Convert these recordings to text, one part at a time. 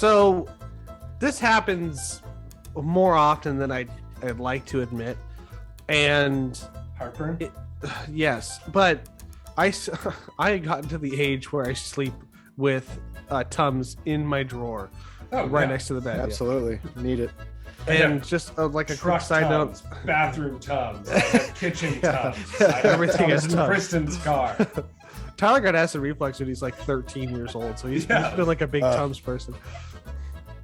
So this happens more often than I'd like to admit. And Heartburn? Yes, but I gotten to the age where I sleep with Tums in my drawer next to the bed. Absolutely. Need it. And just like a quick side Tums, note. bathroom Tums, I have kitchen Tums. Everything is in Tums. Kristen's car. Tyler got acid reflux when he's like 13 years old, so he's been like a big Tums person.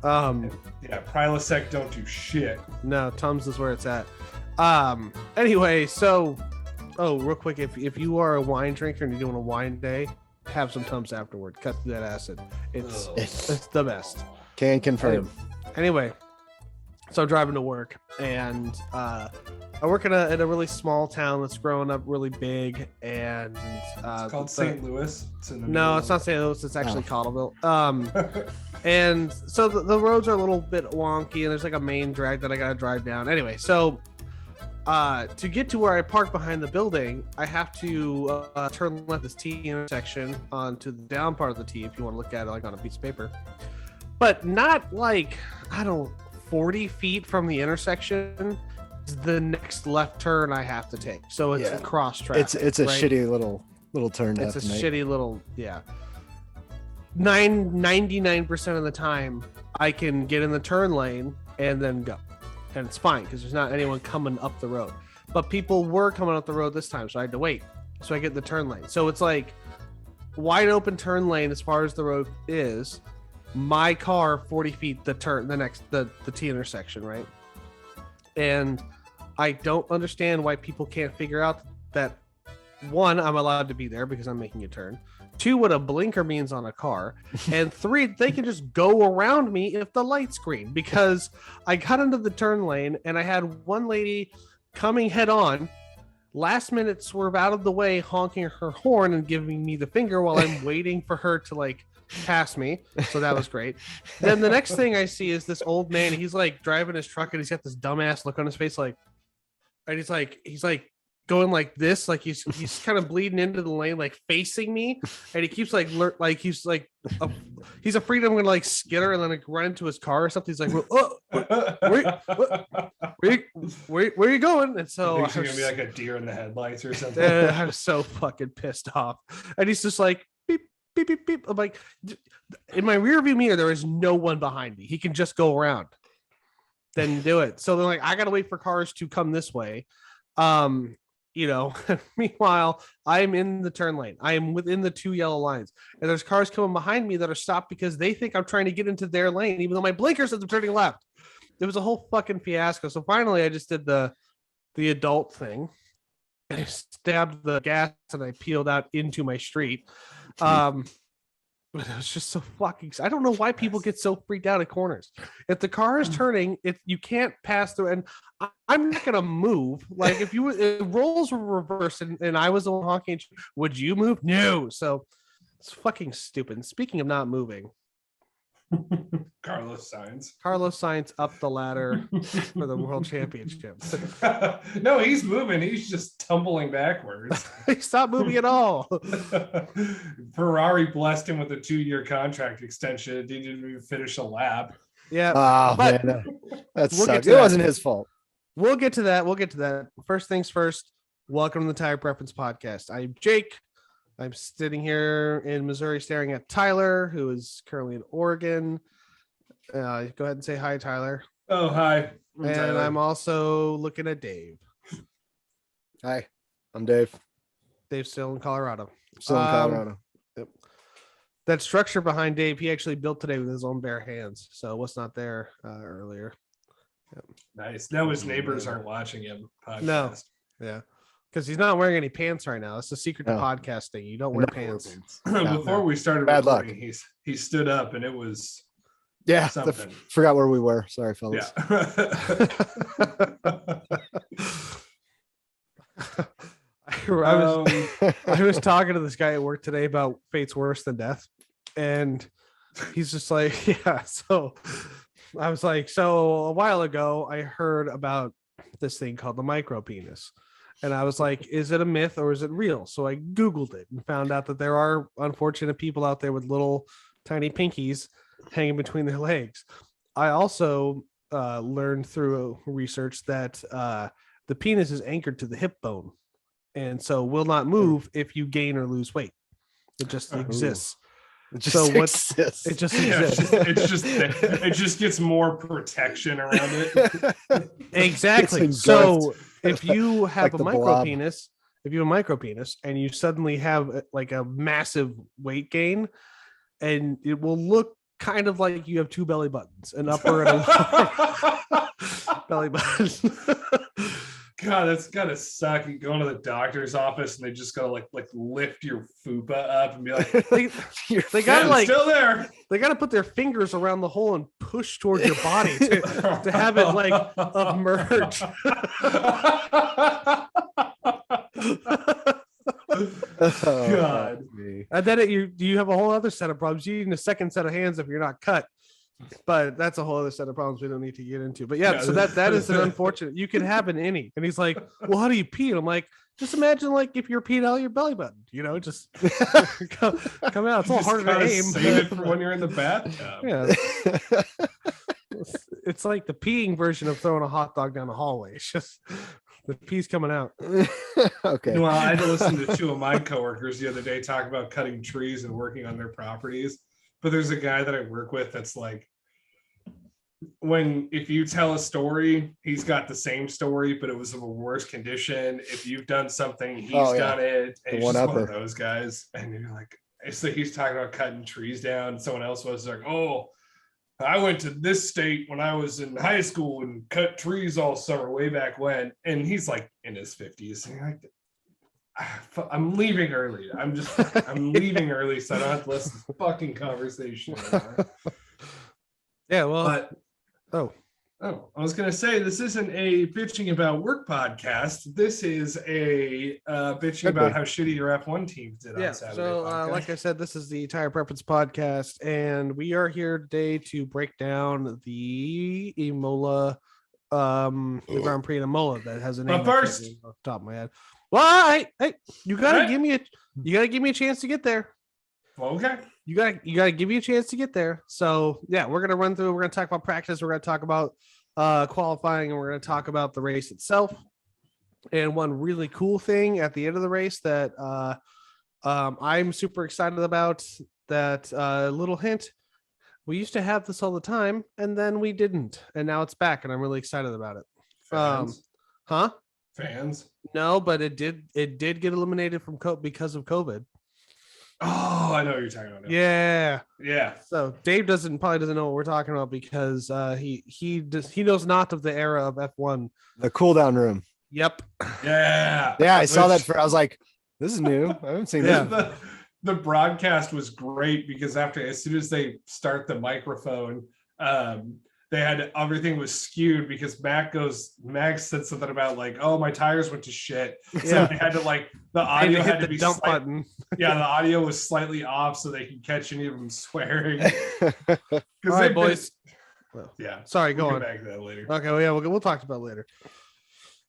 Prilosec don't do shit. No, Tums is where it's at. Anyway, so real quick, if you are a wine drinker and you're doing a wine day, have some Tums afterward. Cut through that acid. It's the best. Can confirm. Anyway, so I'm driving to work, and I work in a really small town that's growing up really big, and it's called St. Louis. It's not St. Louis. It's actually Cottleville. And so the roads are a little bit wonky, and there's like a main drag that I gotta drive down. Anyway, so to get to where I park behind the building, I have to turn left this T intersection onto the down part of the T if you want to look at it like on a piece of paper, but not like 40 feet from the intersection is the next left turn I have to take. So it's a cross track. It's a shitty little turn. It's a shitty little 99% of the time I can get in the turn lane and then go, and it's fine because there's not anyone coming up the road. But people were coming up the road this time, so I had to wait. So I get in the turn lane. So it's like wide open turn lane as far as the road is. My car 40 feet the T intersection, right? And I don't understand why people can't figure out that, one, I'm allowed to be there because I'm making a turn. Two, what a blinker means on a car. And three, they can just go around me if the light's green, because I got into the turn lane and I had one lady coming head on, last minute swerve out of the way, honking her horn and giving me the finger while I'm waiting for her to like pass me. So that was great. Then the next thing I see is this old man. He's like driving his truck and he's got this dumbass look on his face, like, and he's like going like this, like he's kind of bleeding into the lane, like facing me, and he keeps like he's afraid I'm gonna like skitter and then like run into his car or something. He's like, where are you going? And so he's gonna be like a deer in the headlights or something. I was so fucking pissed off, and he's just like beep beep beep beep. I'm like, in my rear view mirror there is no one behind me. He can just go around, then do it. So they're like, I gotta wait for cars to come this way. Meanwhile, I'm in the turn lane. I am within the two yellow lines, and there's cars coming behind me that are stopped because they think I'm trying to get into their lane, even though my blinker says I'm turning left. It was a whole fucking fiasco. So finally, I just did the adult thing. I stabbed the gas and I peeled out into my street. But it was just so fucking. I don't know why people get so freaked out at corners. If the car is turning, you can't pass through. And I'm not gonna move. Like if roles were reversed and I was the one honking, would you move? No. So it's fucking stupid. Speaking of not moving, Carlos Sainz up the ladder for the world championship. No, he's moving. He's just tumbling backwards. He stopped moving at all. Ferrari blessed him with a 2-year contract extension. He didn't even finish a lap. Yeah. Oh, but man. It wasn't his fault. We'll get to that. First things first, welcome to the Tire Preference Podcast. I'm Jake. I'm sitting here in Missouri staring at Tyler, who is currently in Oregon. Go ahead and say hi, Tyler. Oh, hi. Tyler. I'm also looking at Dave. Hi, I'm Dave. Dave's still in Colorado. Yep. That structure behind Dave, he actually built today with his own bare hands. So what's not there earlier. Yep. Nice. No, his neighbors aren't watching him. Podcast. No. Yeah. Because he's not wearing any pants right now. It's the secret to podcasting. You don't wear pants. Before we started recording, he stood up and it was something. Forgot where we were. Sorry, fellas. Yeah. I was talking to this guy at work today about fate's worse than death. And he's just like, yeah. So I was like, so a while ago, I heard about this thing called the micro penis. And I was like, is it a myth or is it real? So I Googled it and found out that there are unfortunate people out there with little tiny pinkies hanging between their legs. I also learned through research that the penis is anchored to the hip bone, and so will not move if you gain or lose weight. It just exists. It just So what- exists. It just Yeah, exists. it just gets more protection around it. Exactly. It's So if you have Like a the micro blob. penis, and you suddenly have like a massive weight gain, and it will look kind of like you have two belly buttons, an upper and a lower belly button. God, that's gotta suck. You go into the doctor's office and they just gotta like lift your fupa up and be like, they They gotta "Yeah, like still there." they gotta put their fingers around the hole and push towards your body to have it like emerge. God. And then you have a whole other set of problems. You need a second set of hands if you're not cut. But that's a whole other set of problems we don't need to get into. But yeah, Yeah. so that is an unfortunate. You can have an innie. And he's like, well, how do you pee? And I'm like, just imagine like if you're peeing out of your belly button, just come out. It's a little Just harder to gotta aim. Save it for when you're in the bathtub. Yeah. It's like the peeing version of throwing a hot dog down the hallway. It's just the pee's coming out. Okay. Well, I had to listen to two of my coworkers the other day talk about cutting trees and working on their properties. But there's a guy that I work with that's like, if you tell a story, he's got the same story, but it was of a worse condition. If you've done something, he's done it. And The he's just one of one-upper. those guys. And you're like, so he's talking about cutting trees down. Someone else was like, oh, I went to this state when I was in high school and cut trees all summer way back when. And he's like in his 50s. And you're like, I'm leaving early. I'm leaving early, so I don't have to listen to this fucking conversation anymore. Yeah, well, But I was gonna say this isn't a bitching about work podcast. This is a bitching Could about be. how shitty your F1 teams did yeah. on Saturday. So, podcast. like I said, this is the Tire Preference Podcast, and we are here today to break down the Imola, the Grand Prix in Imola that has a name. But I can't first- remember off the top of my head. Well, hey, you gotta Right. give me a chance to get there. Okay. You gotta give me a chance to get there. So yeah, we're gonna run through. We're gonna talk about practice. We're gonna talk about qualifying, and we're gonna talk about the race itself. And one really cool thing at the end of the race that I'm super excited about. That little hint. We used to have this all the time, and then we didn't, and now it's back, and I'm really excited about it. Fans. Huh? Fans. No, but it did get eliminated from because of COVID. Oh, I know what you're talking about. Now. Yeah. Yeah. So Dave probably doesn't know what we're talking about because he knows not of the era of F1. The cool down room. Yep. Yeah. Yeah, I saw that. Which- I was like, this is new. I haven't seen Yeah. this. The broadcast was great because as soon as they start the microphone, they had everything was skewed because Max said something about like, oh, my tires went to shit. So Yeah. they had to like the I audio had hit to the be dump slight- button. Yeah, the audio was slightly off so they could catch any of them swearing. All right, boys. Yeah. Sorry, go We'll on. get back to that later. Okay, well, yeah, we'll talk about it later.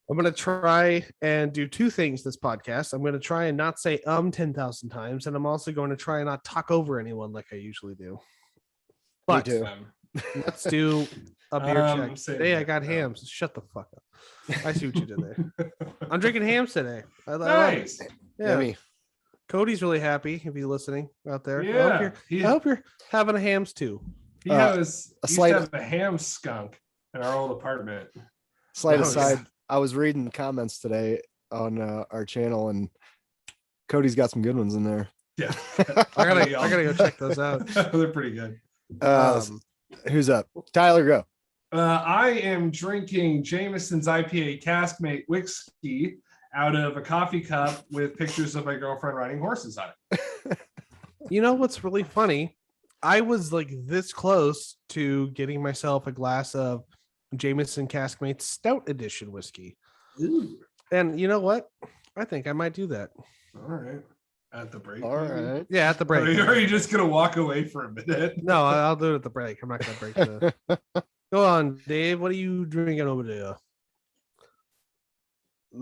I'm gonna try and do two things this podcast. I'm gonna try and not say 10,000 times, and I'm also going to try and not talk over anyone like I usually do. But too. let's do a beer check. same Today I here. got hams. Shut the fuck up. I see what you did there. I'm drinking hams today. I love it. Nice. Yeah. Yummy. Cody's really happy if he's listening out there. Yeah. I hope you're having a hams too. He a used slight- to have a ham skunk in our old apartment. Slight Oh, aside, I was reading comments today on our channel, and Cody's got some good ones in there. Yeah. I gotta go check those out. They're pretty good. Who's up? Tyler, go. I am drinking Jameson's IPA Caskmate whiskey out of a coffee cup with pictures of my girlfriend riding horses on it. You know what's really funny? I was like this close to getting myself a glass of Jameson Caskmate Stout Edition whiskey. Ooh. And you know what? I think I might do that. All right. At the break. All maybe? right. Yeah, at the break. Are you just gonna walk away for a minute? No, I'll do it at the break. I'm not gonna break the. Go on, Dave. What are you drinking over there?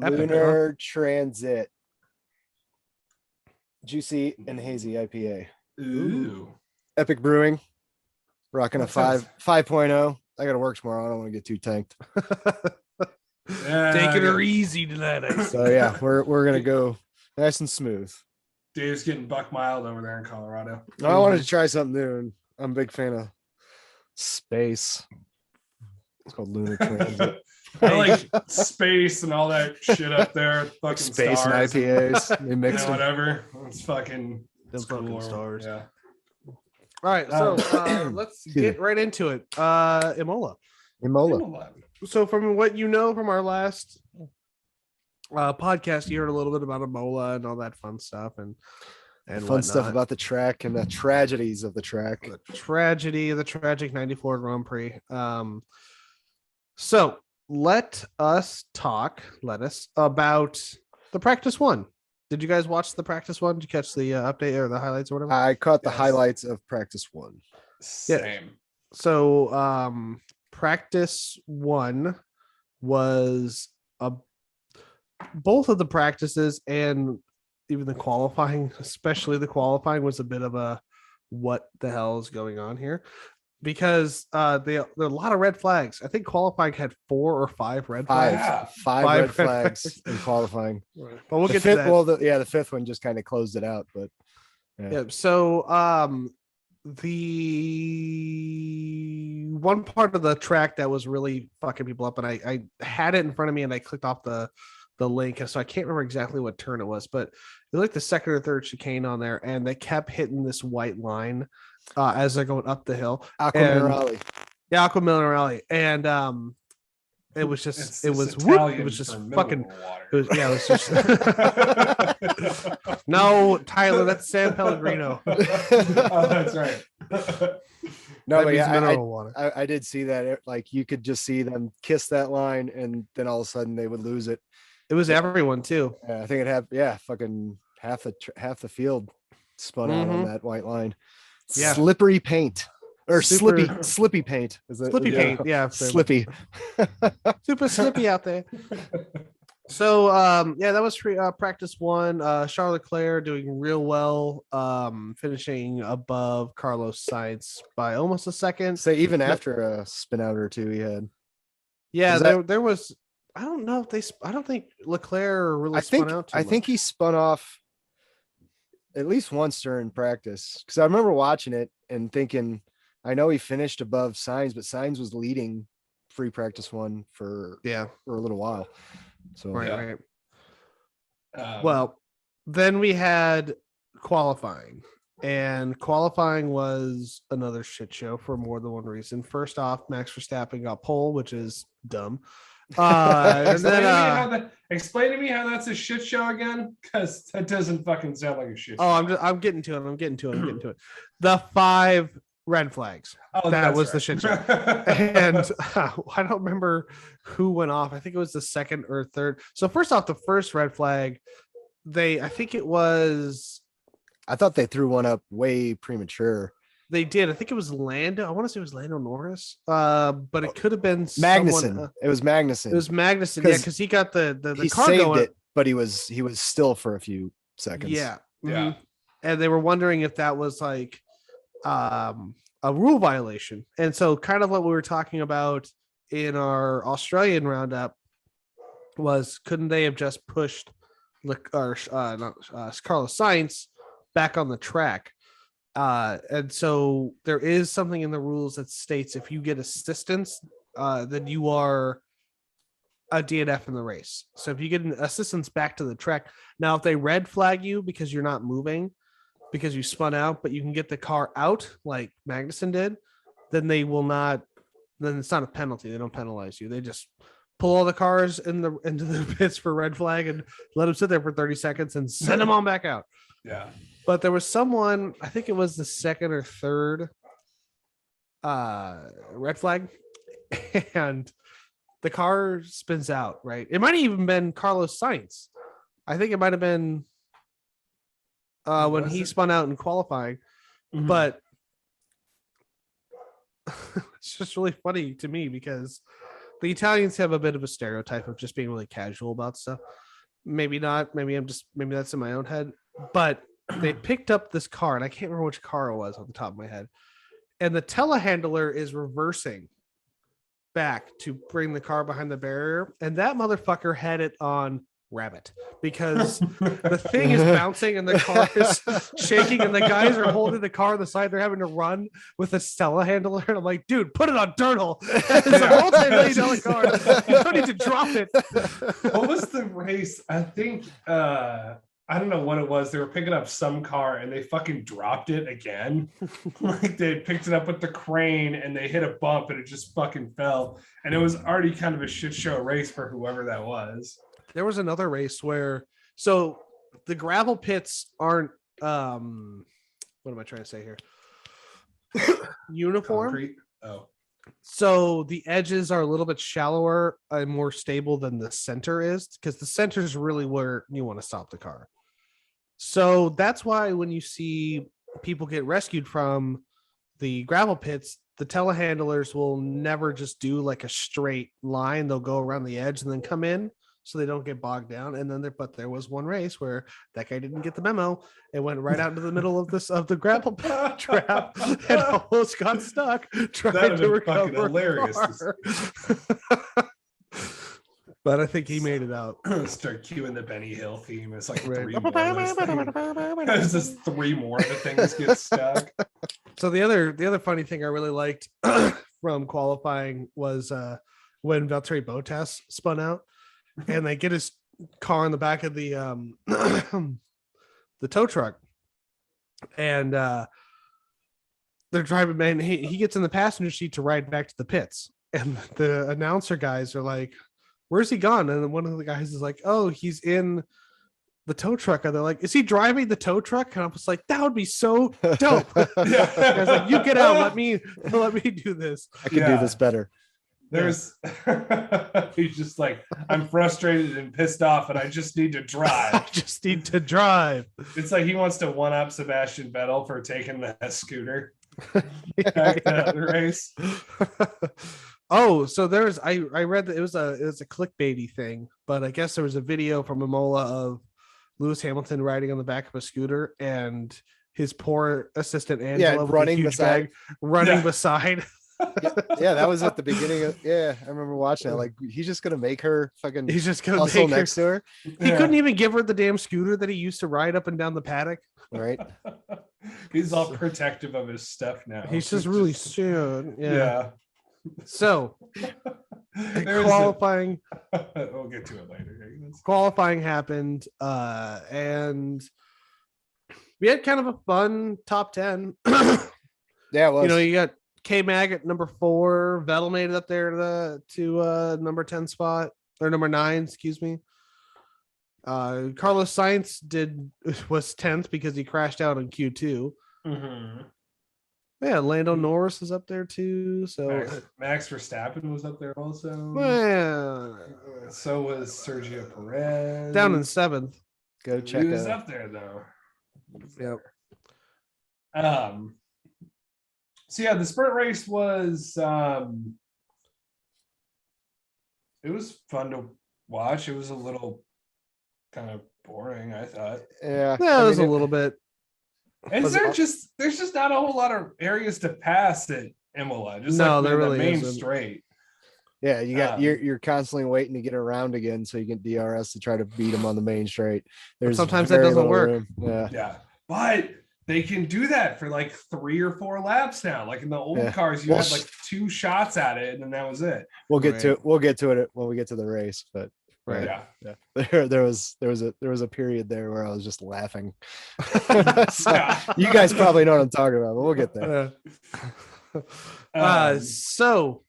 Epic, Lunar Transit. Juicy and hazy IPA. Ooh. Epic Brewing. Rocking a That sounds- 5.0. I got to work tomorrow. I don't want to get too tanked. Yeah, Taking her yeah. easy tonight. I see. So yeah, we're gonna go nice and smooth. Dave's getting buck mild over there in Colorado. I wanted to try something new, and I'm a big fan of space. It's called lunar transit. I like space and all that shit up there. Fucking Space stars and IPAs. They and, mixed them. whatever. It's fucking Them fucking cool. stars. Yeah. All right, so let's Excuse get me. right into it. Imola. Imola. So from what you know from our last podcast, you heard a little bit about Imola and all that fun stuff and Fun stuff whatnot. about the track and the tragedies of the track. The tragedy, the tragic 94 Grand Prix. So let us talk about the practice one. Did you guys watch the practice one? Did you catch the update or the highlights or whatever? I caught the Yes. highlights of practice one. Same. So practice one was both of the practices and even the qualifying, especially the qualifying, was a bit of a what the hell is going on here, because there are a lot of red flags. I think qualifying had 4 or 5 red flags. Yeah. Five Five red red flags flags. in qualifying. But we'll The get fifth, to that. well, the fifth one just kind of closed it out, but Yeah. So the one part of the track that was really fucking people up, and I had it in front of me and I clicked off the link, and so I can't remember exactly what turn it was, but it like the second or third chicane on there, and they kept hitting this white line as they're going up the hill. Aquamarali. Yeah, Aqua Minerale. And it was just it was Italian it was just for fucking mineral water. it was just no, Tyler, that's San Pellegrino. Oh, that's right. No, That but means yeah, mineral water. I did see that. Like you could just see them kiss that line, and then all of a sudden they would lose it. It was everyone too. Yeah, I think it had fucking half the field spun out on Mhm. that white line. Yeah. Slippery paint or Super- slippy paint. Is it Slippy Yeah. paint, yeah, Slippy. super slippy out there. So yeah, that was practice one. Charles Leclerc doing real well, finishing above Carlos Sainz by almost a second. So even after a spin out or two, he had. Yeah, Is that- there was. I don't know if I don't think Leclerc really I think spun out too I think much. he spun off at least once during practice, because I remember watching it and thinking, I know he finished above Sainz, but Sainz was leading free practice one for Yeah, a little while. So right, Yeah. right. Um, Well, then we had qualifying, and qualifying was another shit show for more than one reason. First off, Max Verstappen got pole, which is dumb. And explain, then explain to me how that's a shit show again, because that doesn't fucking sound like a shit show. I'm getting to it. The 5 red flags. Oh, that that's was the right. shit show. And I don't remember who went off. I think it was the second or third. So first off, the first red flag, I think it was I thought they threw one up way premature. they did. I think it was Lando. I want to say it was Lando Norris. But it could have been Magnussen. someone, It was Magnussen. it was Magnussen. Yeah, 'Cause because he got the he car saved going. it, but he was still for a few seconds. Yeah. Yeah. Mhm. And they were wondering if that was like a rule violation. And so kind of what we were talking about in our Australian roundup was, couldn't they have just pushed Carlos Sainz back on the track? And so there is something in the rules that states if you get assistance, then you are a DNF in the race. So if you get an assistance back to the track, now if they red flag you because you're not moving, because you spun out, but you can get the car out like Magnussen did, then they will not. Then it's not a penalty. They don't penalize you. They just pull all the cars into the pits for red flag and let them sit there for 30 seconds and send them on back out. Yeah. But there was someone, I think it was the second or third red flag, and the car spins out, right? It might have even been Carlos Sainz. I think it might have been when Was he it? spun out in qualifying. Mhm. But it's just really funny to me because the Italians have a bit of a stereotype of just being really casual about stuff. Maybe not. Maybe that's in my own head. But they picked up this car, and I can't remember which car it was off the top of my head. and the telehandler is reversing back to bring the car behind the barrier, and that motherfucker had it on rabbit because the thing is bouncing and the car is shaking and the guys are holding the car on the side. They're having to run with a telehandler, and I'm like, dude, put it on Dirtle. It's a multi-million-dollar car. You don't need to drop it. What was the race? I think I don't know what it was. They were picking up some car and they fucking dropped it again. Like they picked it up with the crane and they hit a bump and it just fucking fell. And it was already kind of a shit show race for whoever that was. There was another race where, so the gravel pits aren't what am I trying to say here? Uniform. Concrete? Oh. So the edges are a little bit shallower and more stable than the center is, because the center is really where you want to stop the car. So that's why when you see people get rescued from the gravel pits, the telehandlers will never just do like a straight line. They'll go around the edge and then come in, so they don't get bogged down. And then there was one race where that guy didn't get the memo and went right out into the middle of the gravel trap and almost got stuck trying to recover. Hilarious. But I think he made it out. Start cueing the Benny Hill theme. It's like three more. There's just three more of the things get stuck. So the other funny thing I really liked from qualifying was when Valtteri Bottas spun out. And they get his car in the back of the the tow truck, and they're driving. Man, he gets in the passenger seat to ride back to the pits, and the announcer guys are like, "Where's he gone?" And one of the guys is like, "Oh, he's in the tow truck." And they're like, "Is he driving the tow truck?" And I was like, "That would be so dope." I was like, "You get out. Let me do this. I can do this better." There's he's just like, I'm frustrated and pissed off and I just need to drive. I just need to drive. It's like he wants to one up Sebastian Vettel for taking that scooter back to the race. Oh, so I read that it was a clickbaity thing, but I guess there was a video from Imola of Lewis Hamilton riding on the back of a scooter and his poor assistant Angela running beside. Yeah, that was at the beginning of. Yeah, I remember watching that. Like, he's just gonna make her fucking. He's just gonna hustle make next to her. He couldn't even give her the damn scooter that he used to ride up and down the paddock. Right. He's all protective of his stuff now. He's just really sad. Yeah. So qualifying. We'll get to it later. Qualifying happened, and we had kind of a fun top 10. Yeah, it was. You know, you got K-Mag at number 4. Vettel made it up there to number 10 spot, or number 9, excuse me. Carlos Sainz was 10th because he crashed out in Q2. Mm-hmm. Yeah, Lando Norris is up there too. So Max Verstappen was up there also. Well, so was Sergio Perez. Down in 7th. Go check. He was up there though. Yep. So yeah, the sprint race was it was fun to watch. It was a little kind of boring, I thought. Yeah, it was a little bit. There's just not a whole lot of areas to pass at Imola. Just no, like there really the main isn't. straight. Yeah, you got you're constantly waiting to get around again so you can DRS to try to beat them on the main straight. There's sometimes that doesn't work. Room. Yeah, but they can do that for like 3 or 4 laps now. Like in the old cars, you had like 2 shots at it, and then that was it. We'll get to it when we get to the race, but yeah. There was a period there where I was just laughing. So, you guys probably know what I'm talking about, but we'll get there. So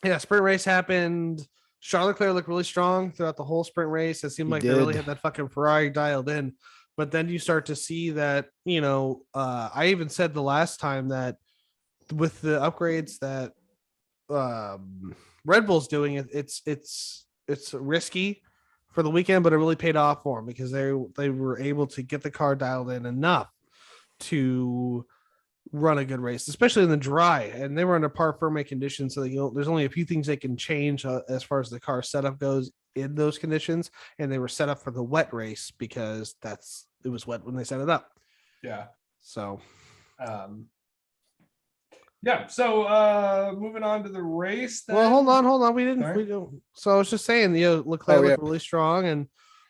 yeah, sprint race happened. Charles Leclerc looked really strong throughout the whole sprint race. It seemed like they really had that fucking Ferrari dialed in. But then you start to see that, you know, I even said the last time that with the upgrades that Red Bull's doing, it's risky for the weekend, but it really paid off for them because they were able to get the car dialed in enough to run a good race, especially in the dry. And they were under par firme conditions, so there's only a few things they can change as far as the car setup goes in those conditions. And they were set up for the wet race because it was wet when they set it up. Yeah. So Yeah. So moving on to the race. Then. Well, hold on. We Sorry? didn't. So I was just saying, Leclerc Oh, yeah. looked really strong, and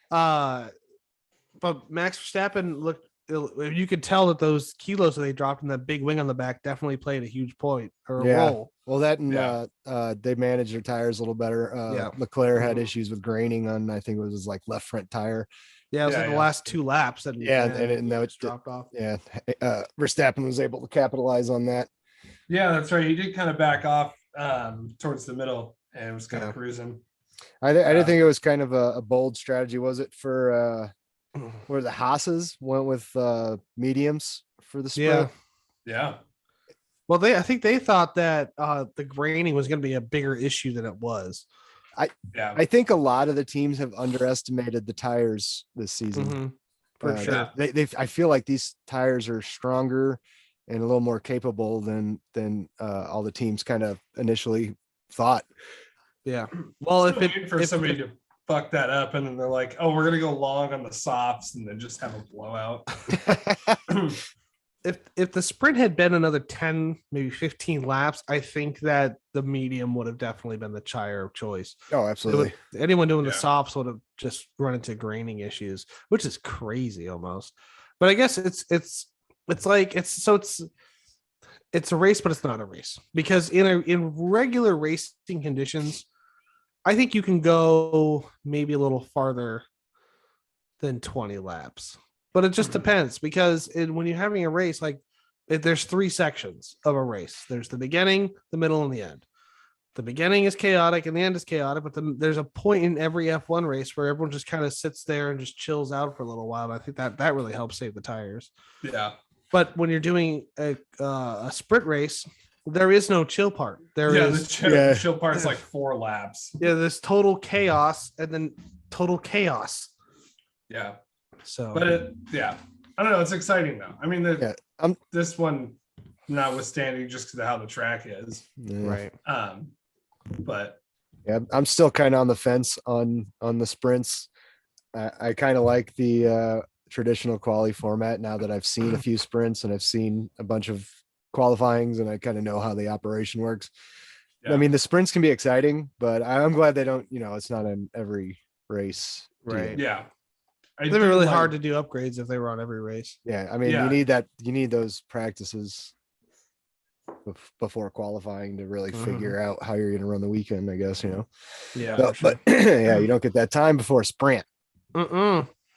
but Max Verstappen looked. You could tell that those kilos that they dropped in that big wing on the back definitely played a huge point or a Yeah. role. Well, that and Yeah. they managed their tires a little better. Yeah. Leclerc had Mhm. issues with graining on, I think it was his like left front tire. Yeah, it was Yeah, like the yeah. last 2 laps, and Yeah, man, and that it was dropped off. Yeah, Verstappen was able to capitalize on that. Yeah, that's right. He did kind of back off towards the middle and was kind of cruising. I didn't think it was kind of a bold strategy, was it? For where the Haas's went with mediums for the sprint. Yeah. Well, I think they thought that the graining was going to be a bigger issue than it was. Yeah. I think a lot of the teams have underestimated the tires this season. Mhm. For sure. I feel like these tires are stronger and a little more capable than all the teams kind of initially thought. Yeah. Well, Still waiting for somebody to fuck that up, and then they're like, "Oh, we're gonna go long on the softs, and then just have a blowout." if the sprint had been another 10, maybe 15 laps, I think that the medium would have definitely been the tire of choice. Oh, absolutely. Anyone doing the Yeah. softs would have just run into graining issues, which is crazy almost. But I guess it's a race, but it's not a race, because in regular racing conditions, I think you can go maybe a little farther than 20 laps. But it just Mhm. depends, because when you're having a race, there's 3 sections of a race. There's the beginning, the middle, and the end. The beginning is chaotic and the end is chaotic, but there's a point in every F1 race where everyone just kind of sits there and just chills out for a little while. And I think that really helps save the tires. Yeah. But when you're doing a sprint race, there is no chill part. The chill part's like 4 laps. Yeah, there's total chaos and then total chaos. Yeah. So, But I don't know. It's exciting though. I mean, this one, notwithstanding, just because of how the track is. Yeah. right. But Yeah, I'm still kind of on the fence on the sprints. I kind of like the traditional quali format now that I've seen a few sprints and I've seen a bunch of qualifyings and I kind of know how the operation works. yeah. I mean, the sprints can be exciting, but I'm glad they don't, it's not in every race. Right. Yeah. It'd be really hard to do upgrades if they were on every race. Yeah. I mean, Yeah. you need those practices before qualifying to really figure out how you're going to run the weekend, I guess, Yeah. but yeah, you don't get that time before a sprint.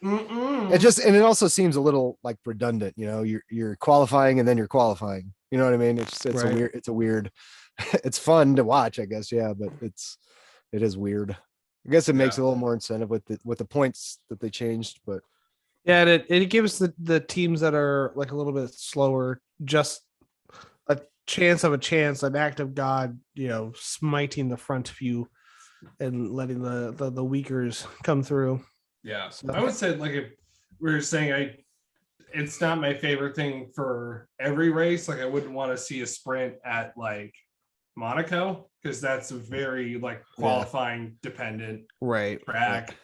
It also seems a little like redundant, you're qualifying and then you're qualifying, you know what I mean? It's Right. a weird, it's fun to watch, I guess. Yeah. But it is weird. I guess it makes a little more incentive with the points that they changed, but Yeah, and it gives the teams that are like a little bit slower just a chance, an act of God, smiting the front few and letting the weakers come through. Yeah. So- I would say, like, if we were saying, it's not my favorite thing for every race. Like, I wouldn't want to see a sprint at like Monaco, because that's a very like qualifying dependent Right. track.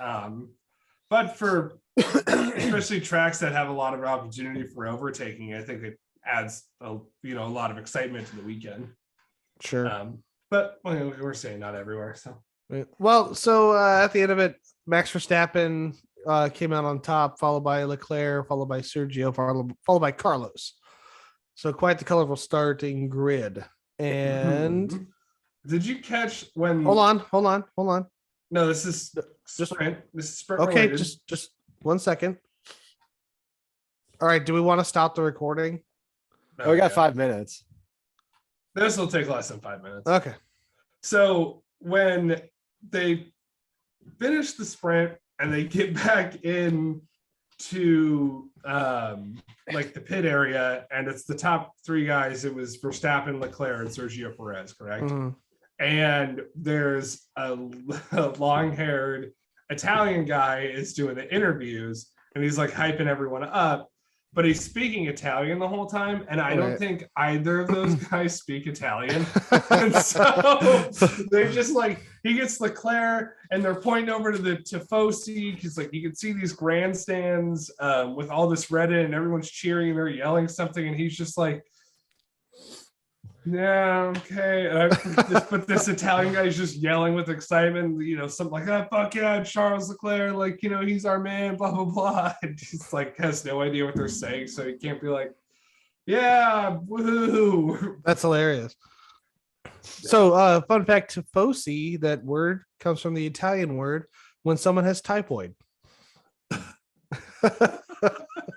But for especially tracks that have a lot of opportunity for overtaking, I think it adds a lot of excitement to the weekend. Sure. But we're saying not everywhere. So Well, so at the end of it, Max Verstappen came out on top, followed by Leclerc, followed by Sergio, followed by Carlos. So quite the colorful starting grid. And did you catch when? hold on. No, this is sprint. This is sprint. Okay, related. just 1 second. All right, do we want to stop the recording? we got 5 minutes. This will take less than 5 minutes. Okay. So when they finish the sprint and they get back in to like the pit area, and it's the top 3 guys, it was Verstappen, Leclerc, and Sergio Perez, correct? Mhm. And there's a long-haired Italian guy is doing the interviews, and he's like hyping everyone up, but he's speaking Italian the whole time, and I don't think either of those guys speak Italian. And so they just like, he gets Leclerc and they're pointing over to the Tifosi, because like you can see these grandstands with all this red in, and everyone's cheering and they're yelling something, and he's just like, Yeah, okay. But this Italian guy is just yelling with excitement, something like that. Fuck yeah, Charles Leclerc, he's our man, blah blah blah. And he's like has no idea what they're saying, so he can't be like, yeah, woohoo. That's hilarious. So, fun fact: tifosi, that word comes from the Italian word when someone has typhoid.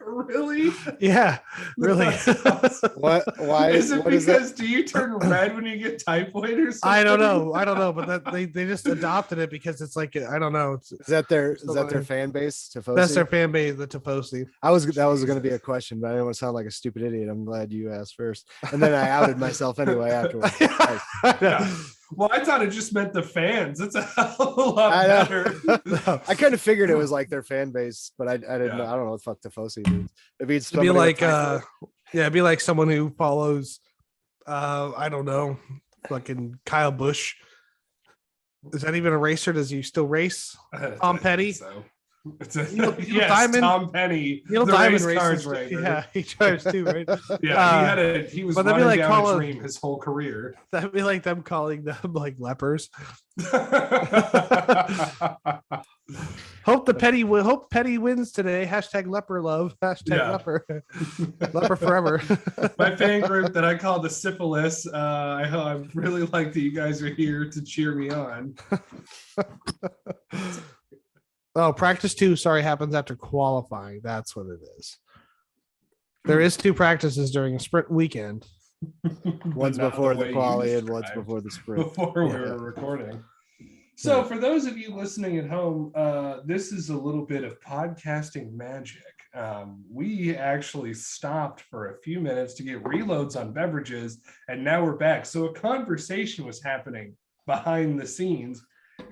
Really? Yeah, really. Awesome. What? Why? Is it what is that? because do you turn red when you get typhoid or something? I don't know, but that they just adopted it because it's like I don't know. Is that their fan base? Tifosi? That's their fan base, the tifosi. That was going to be a question, but I didn't want to sound like a stupid idiot. I'm glad you asked first, and then I outed myself anyway afterwards. Yeah. Well, I thought it just meant the fans. It's a hell of a lot better. I kind of figured it was like their fan base, but I didn't know. I don't know what the fuck tifosi means. It'd be like it'd be like someone who follows I don't know, fucking Kyle Busch. Is that even a racer? Does he still race? Tom Petty. So. Yes, Diamond, Tom Penny. Neil Diamond races. Yeah, he drives too, right? Yeah, he was running like down a dream his whole career. That'd be like them calling them like lepers. Hope Petty wins today. Hashtag leper love. Hashtag leper. Leper forever. My fan group that I call the syphilis. I really like that you guys are here to cheer me on. Oh, practice 2, happens after qualifying. That's what it is. There is 2 practices during a sprint weekend. One's before the quali and one's before the sprint. Before we were recording. So for those of you listening at home, this is a little bit of podcasting magic. We actually stopped for a few minutes to get reloads on beverages, and now we're back. So a conversation was happening behind the scenes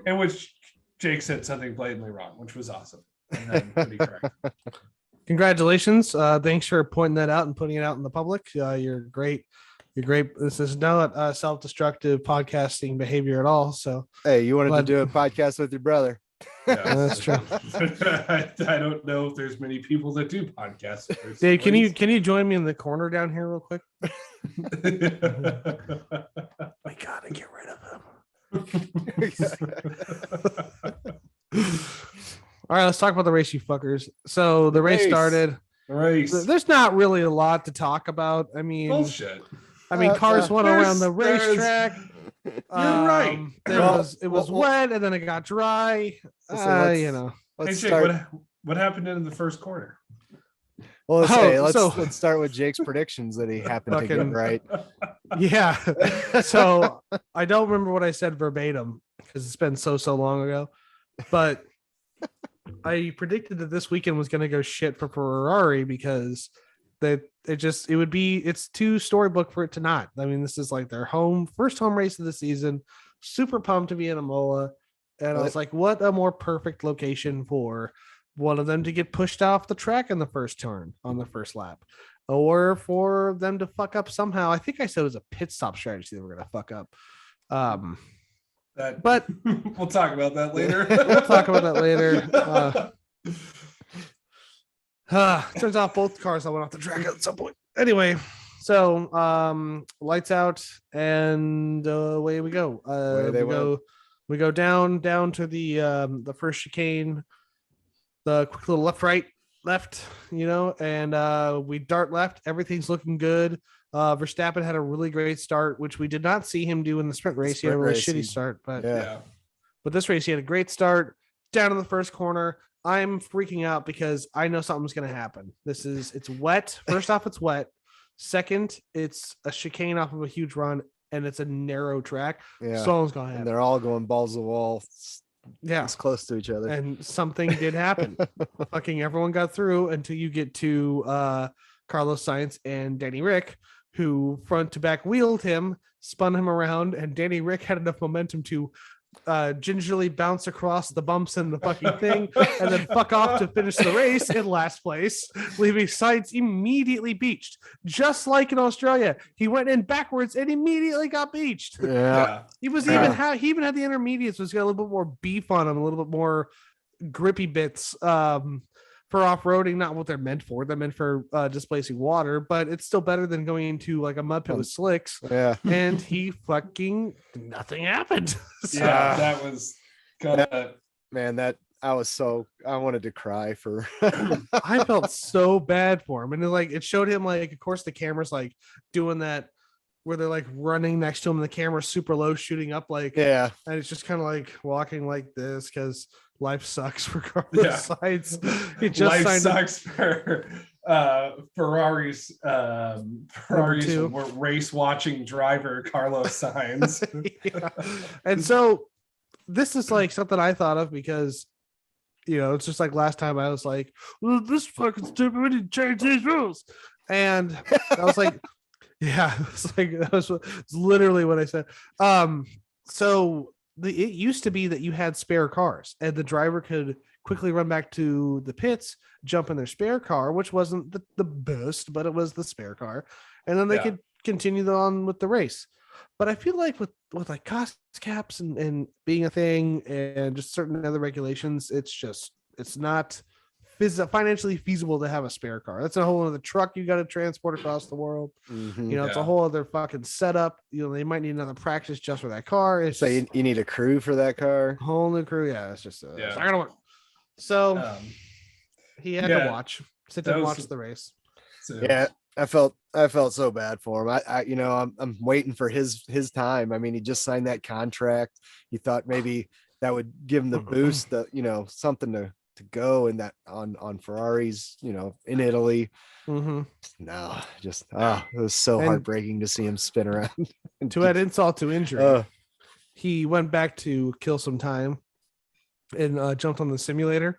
in which Jake said something blatantly wrong, which was awesome. And then pretty correct. Congratulations. Thanks for pointing that out and putting it out in the public. You're great. You're great. This is not self-destructive podcasting behavior at all. So hey, you wanted to do a podcast with your brother. Yeah, that's true. I don't know if there's many people that do podcasts. Dave, can you join me in the corner down here real quick? We gotta get rid of him. All right, let's talk about the race, you fuckers. So the race started. There's not really a lot to talk about. I mean, bullshit. Cars went around the racetrack. You're right. It was wet and then it got dry. Hey, Jake, what happened in the first corner? Well, let's start with Jake's predictions that he happened to get right. Yeah. So I don't remember what I said verbatim because it's been so long ago, but I predicted that this weekend was going to go shit for Ferrari because it's too storybook for it to not. I mean, this is like their first home race of the season. Super pumped to be in Imola. And I was like, what a more perfect location for one of them to get pushed off the track in the first turn on the first lap, or for them to fuck up somehow. I think I said it was a pit stop strategy that we're going to fuck up. But we'll talk about that later. Turns out both cars went off the track at some point. Anyway, so lights out and away we go. We go down to the first chicane, the quick little left, and we dart left. Everything's looking good. Verstappen had a really great start, which we did not see him do in the sprint race. He had a really shitty start, but this race he had a great start. Down in the first corner, I'm freaking out because I know something's going to happen. It's wet. First off, it's wet. Second, it's a chicane off of a huge run, and it's a narrow track. Yeah, something's going to happen. And they're all going balls to the wall. Yeah, it's close to each other, and something did happen. Fucking everyone got through until you get to Carlos Sainz and Danny Rick, who front to back wheeled him, spun him around, and Danny Rick had enough momentum to gingerly bounce across the bumps in the fucking thing and then fuck off to finish the race in last place, leaving Sainz immediately beached. Just like in Australia, he went in backwards and immediately got beached. He was he even had the intermediates, was got a little bit more beef on him, a little bit more grippy bits for for off-roading, not what they're meant for. They're meant for displacing water, but it's still better than going into like a mud pit with slicks. Yeah. And he fucking nothing happened. So, Yeah, that was gonna Man, that I wanted to cry for. I felt so bad for him. And it showed him like, of course, the camera's like doing that where they're like running next to him and the camera's super low shooting up like Yeah. and it's just kind of like walking like this because life sucks regardless Yeah. sides. He just life signed sucks for Ferrari's two. race watching driver Carlos Sainz. Yeah. And so this is like something I thought of because it's just like last time I was like, well, this fucking stupid, we need to change these rules. And I was like, yeah, it's like it's literally what I said. So it used to be that you had spare cars and the driver could quickly run back to the pits, jump in their spare car, which wasn't the best, but it was the spare car, and then they could continue on with the race. But I feel like with like cost caps and being a thing and just certain other regulations, it's not financially feasible to have a spare car. That's a whole other truck you got to transport across the world. Mhm. It's a whole other fucking setup. They might need another practice just for that car. It's So you need a crew for that car. whole new crew. Yeah, it's just it's Yeah. not gonna work. So he had to sit and watch the race. So, Yeah, I felt so bad for him. I'm waiting for his time. I mean, he just signed that contract. You thought maybe that would give him the boost, something to go in that on Ferraris, in Italy. Mm-hmm. No, just it was so heartbreaking to see him spin around. To add insult to injury, he went back to kill some time and jumped on the simulator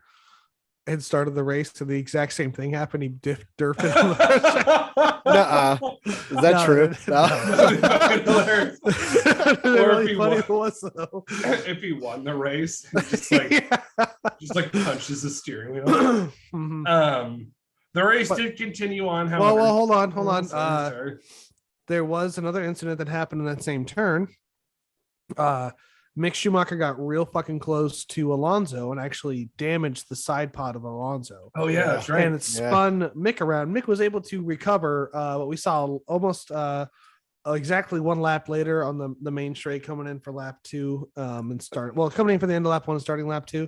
and started the race, and the exact same thing happened. He derped it on the Nuh-uh. Is that true? If he won the race, just punches the steering wheel. Mm-hmm. The race did continue on. However, well, hold on. Sorry. There was another incident that happened in that same turn. Mick Schumacher got real fucking close to Alonso and actually damaged the side pod of Alonso. Oh yeah, that's right. And it spun Mick around. Mick was able to recover what we saw almost exactly one lap later on the main straight coming in for lap 2 and coming in for the end of lap 1 and starting lap 2.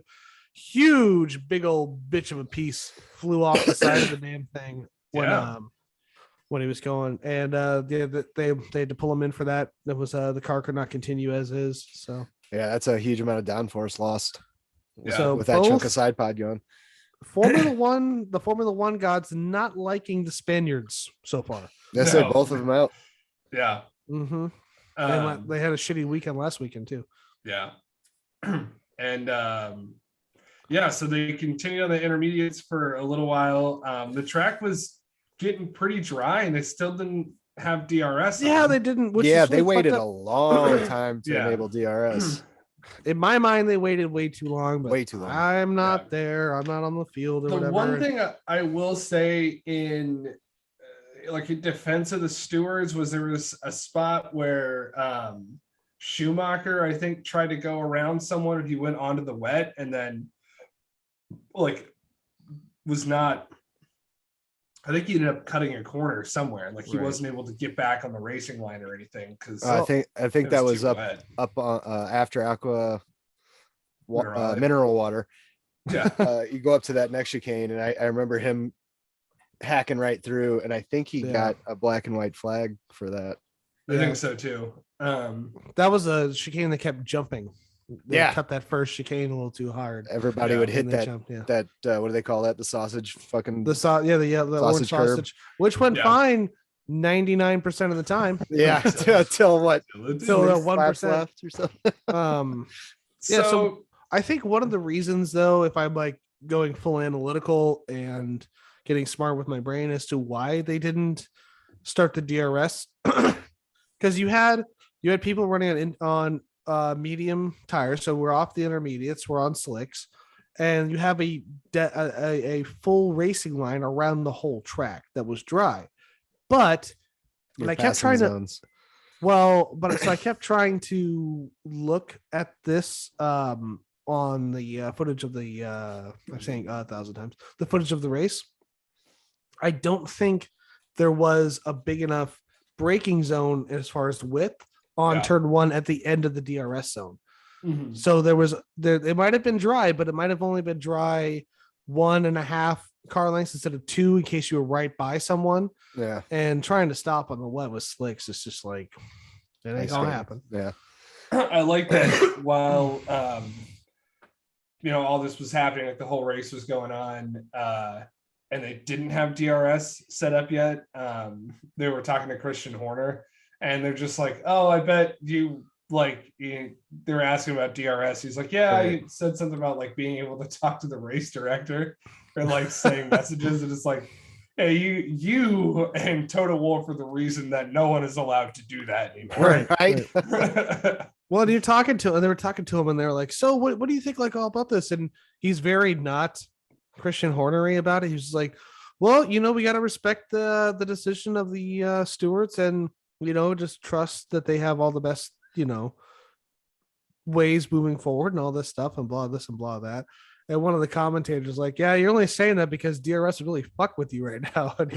Huge big old bitch of a piece flew off the side of the damn thing when he was going, and they had to pull him in for that. That was the car could not continue as is. So yeah, that's a huge amount of downforce lost. So with that chunk of side pod going. the Formula One gods not liking the Spaniards so far. They said both of them out. Yeah. Mm-hmm. They had a shitty weekend last weekend too. Yeah. And so they continued on the intermediates for a little while. The track was getting pretty dry and they still didn't have DRS. Yeah, they didn't. They waited a long time to enable DRS. In my mind, they waited way too long. But way too long. I'm not there. I'm not on the field or whatever. One thing I will say in defense of the stewards was there was a spot where Schumacher, I think, tried to go around someone. He went onto the wet and then was not. I think he ended up cutting a corner somewhere. He wasn't able to get back on the racing line or anything because I think that was up after mineral water. Yeah, you go up to that next chicane, and I remember him hacking right through, and I think he got a black and white flag for that. I think so too. That was a chicane that kept jumping. They cut that first chicane a little too hard. Everybody would hit that what do they call that? The sausage fucking the orange sausage, which went fine 99% of the time. Yeah, till what? Till 1% left or something. So I think one of the reasons, though, if I'm going full analytical and getting smart with my brain as to why they didn't start the DRS, because you had people running on medium tires, so we're off the intermediates, we're on slicks, and you have a full racing line around the whole track that was dry. But I kept trying zones. So I kept trying to look at this on the footage of the I'm saying 1,000 times the footage of the race. I don't think there was a big enough braking zone as far as width on turn 1 at the end of the DRS zone. Mm-hmm. So it might have been dry, but it might have only been dry 1.5 car lengths instead of 2 in case you were right by someone. Yeah. And trying to stop on the wet with slicks is just like, it ain't gonna happen. Yeah. I like that while all this was happening, like the whole race was going on, and they didn't have DRS set up yet. They were talking to Christian Horner, and they're just like, "Oh, I bet you like." They were asking about DRS. He's like, "Yeah, Right. you said something about like being able to talk to the race director or like saying messages," and it's like, "Hey, you and Toto Wolff are the reason that no one is allowed to do that anymore." Right. Well, and they were talking to him, and they're like, "So, what do you think like all about this?" And he's very not Christian Hornery about it. He's just like, "Well, we got to respect the decision of the stewards, and just trust that they have all the best ways moving forward and all this stuff, and blah this and blah that." And one of the commentators is like, "Yeah, you're only saying that because DRS really fuck with you right now." And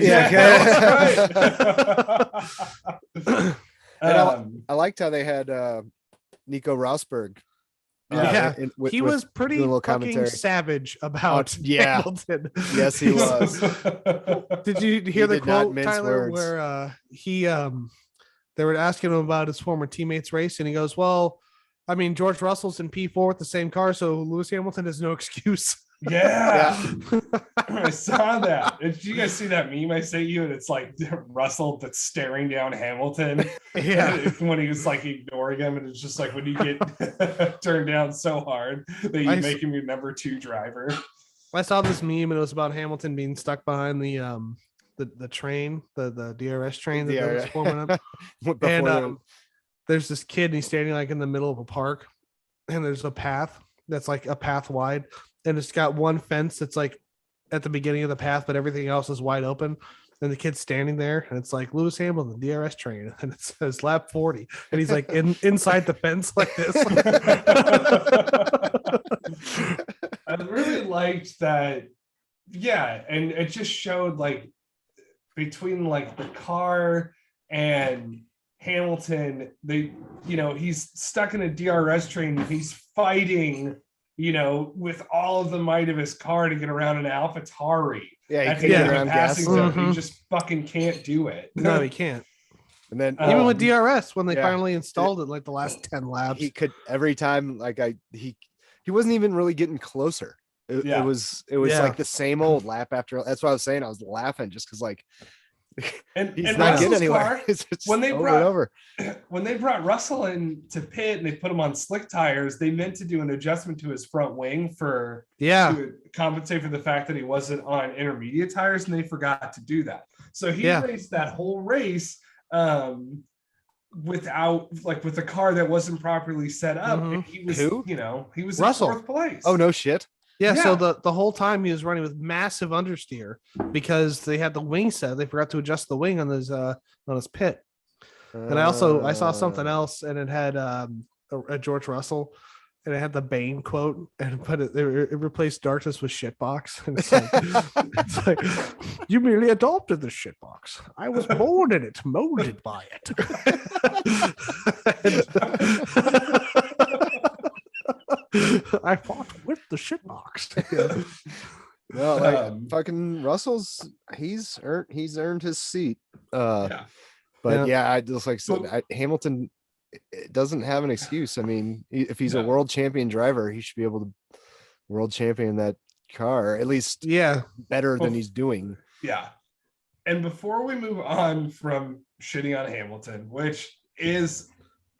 I liked how they had Nico Rosberg. He was pretty fucking commentary. savage about yeah. Hamilton. Yes, he was. Did you hear the quote, Tyler, words. Where they were asking him about his former teammates' race, and he goes, "Well, I mean, George Russell's in P4 with the same car, so Lewis Hamilton has no excuse." Yeah. I saw that. Did you guys see that meme I sent you? And it's like Russell that's staring down Hamilton. Yeah. When he was like ignoring him, and it's just like when you get turned down so hard that you make him your number 2 driver. I saw this meme, and it was about Hamilton being stuck behind the train, the DRS train that was forming up. And there's this kid, and he's standing like in the middle of a park, and there's a path that's like a path wide. And it's got one fence that's like at the beginning of the path, but everything else is wide open. And the kid's standing there, and it's like Lewis Hamilton, DRS train, and it says lap 40, and he's like inside the fence like this. I really liked that. Yeah, and it just showed like between like the car and Hamilton, he's stuck in a DRS train, and he's fighting. With all of the might of his car to get around an AlphaTauri. Yeah, he can't get around gas. He just fucking can't do it. No, he can't. And then even with DRS, when they finally installed it, like the last 10 laps, he could every time. Like he wasn't even really getting closer. It was like the same old lap after. That's what I was saying. I was laughing just because like. And he's not getting anywhere. When they brought Russell in to pit and they put him on slick tires, they meant to do an adjustment to his front wing to compensate for the fact that he wasn't on intermediate tires, and they forgot to do that. So he raced that whole race without with a car that wasn't properly set up. Mm-hmm. And he was he was Russell. in 4th place. Oh no shit. Yeah, so the whole time he was running with massive understeer because they had the wing set. They forgot to adjust the wing on his pit. And I saw something else, and it had a George Russell, and it had the Bane quote, and it replaced darkness with shitbox. And it's like you merely adopted the shitbox. I was born in it, molded by it. I fought with the shitbox. Well, fucking Russell's he's earned his seat. I just like said, Hamilton doesn't have an excuse. I mean, if he's a world champion driver, he should be able to world champion that car at least. Better than he's doing. Yeah. And before we move on from shitting on Hamilton, which is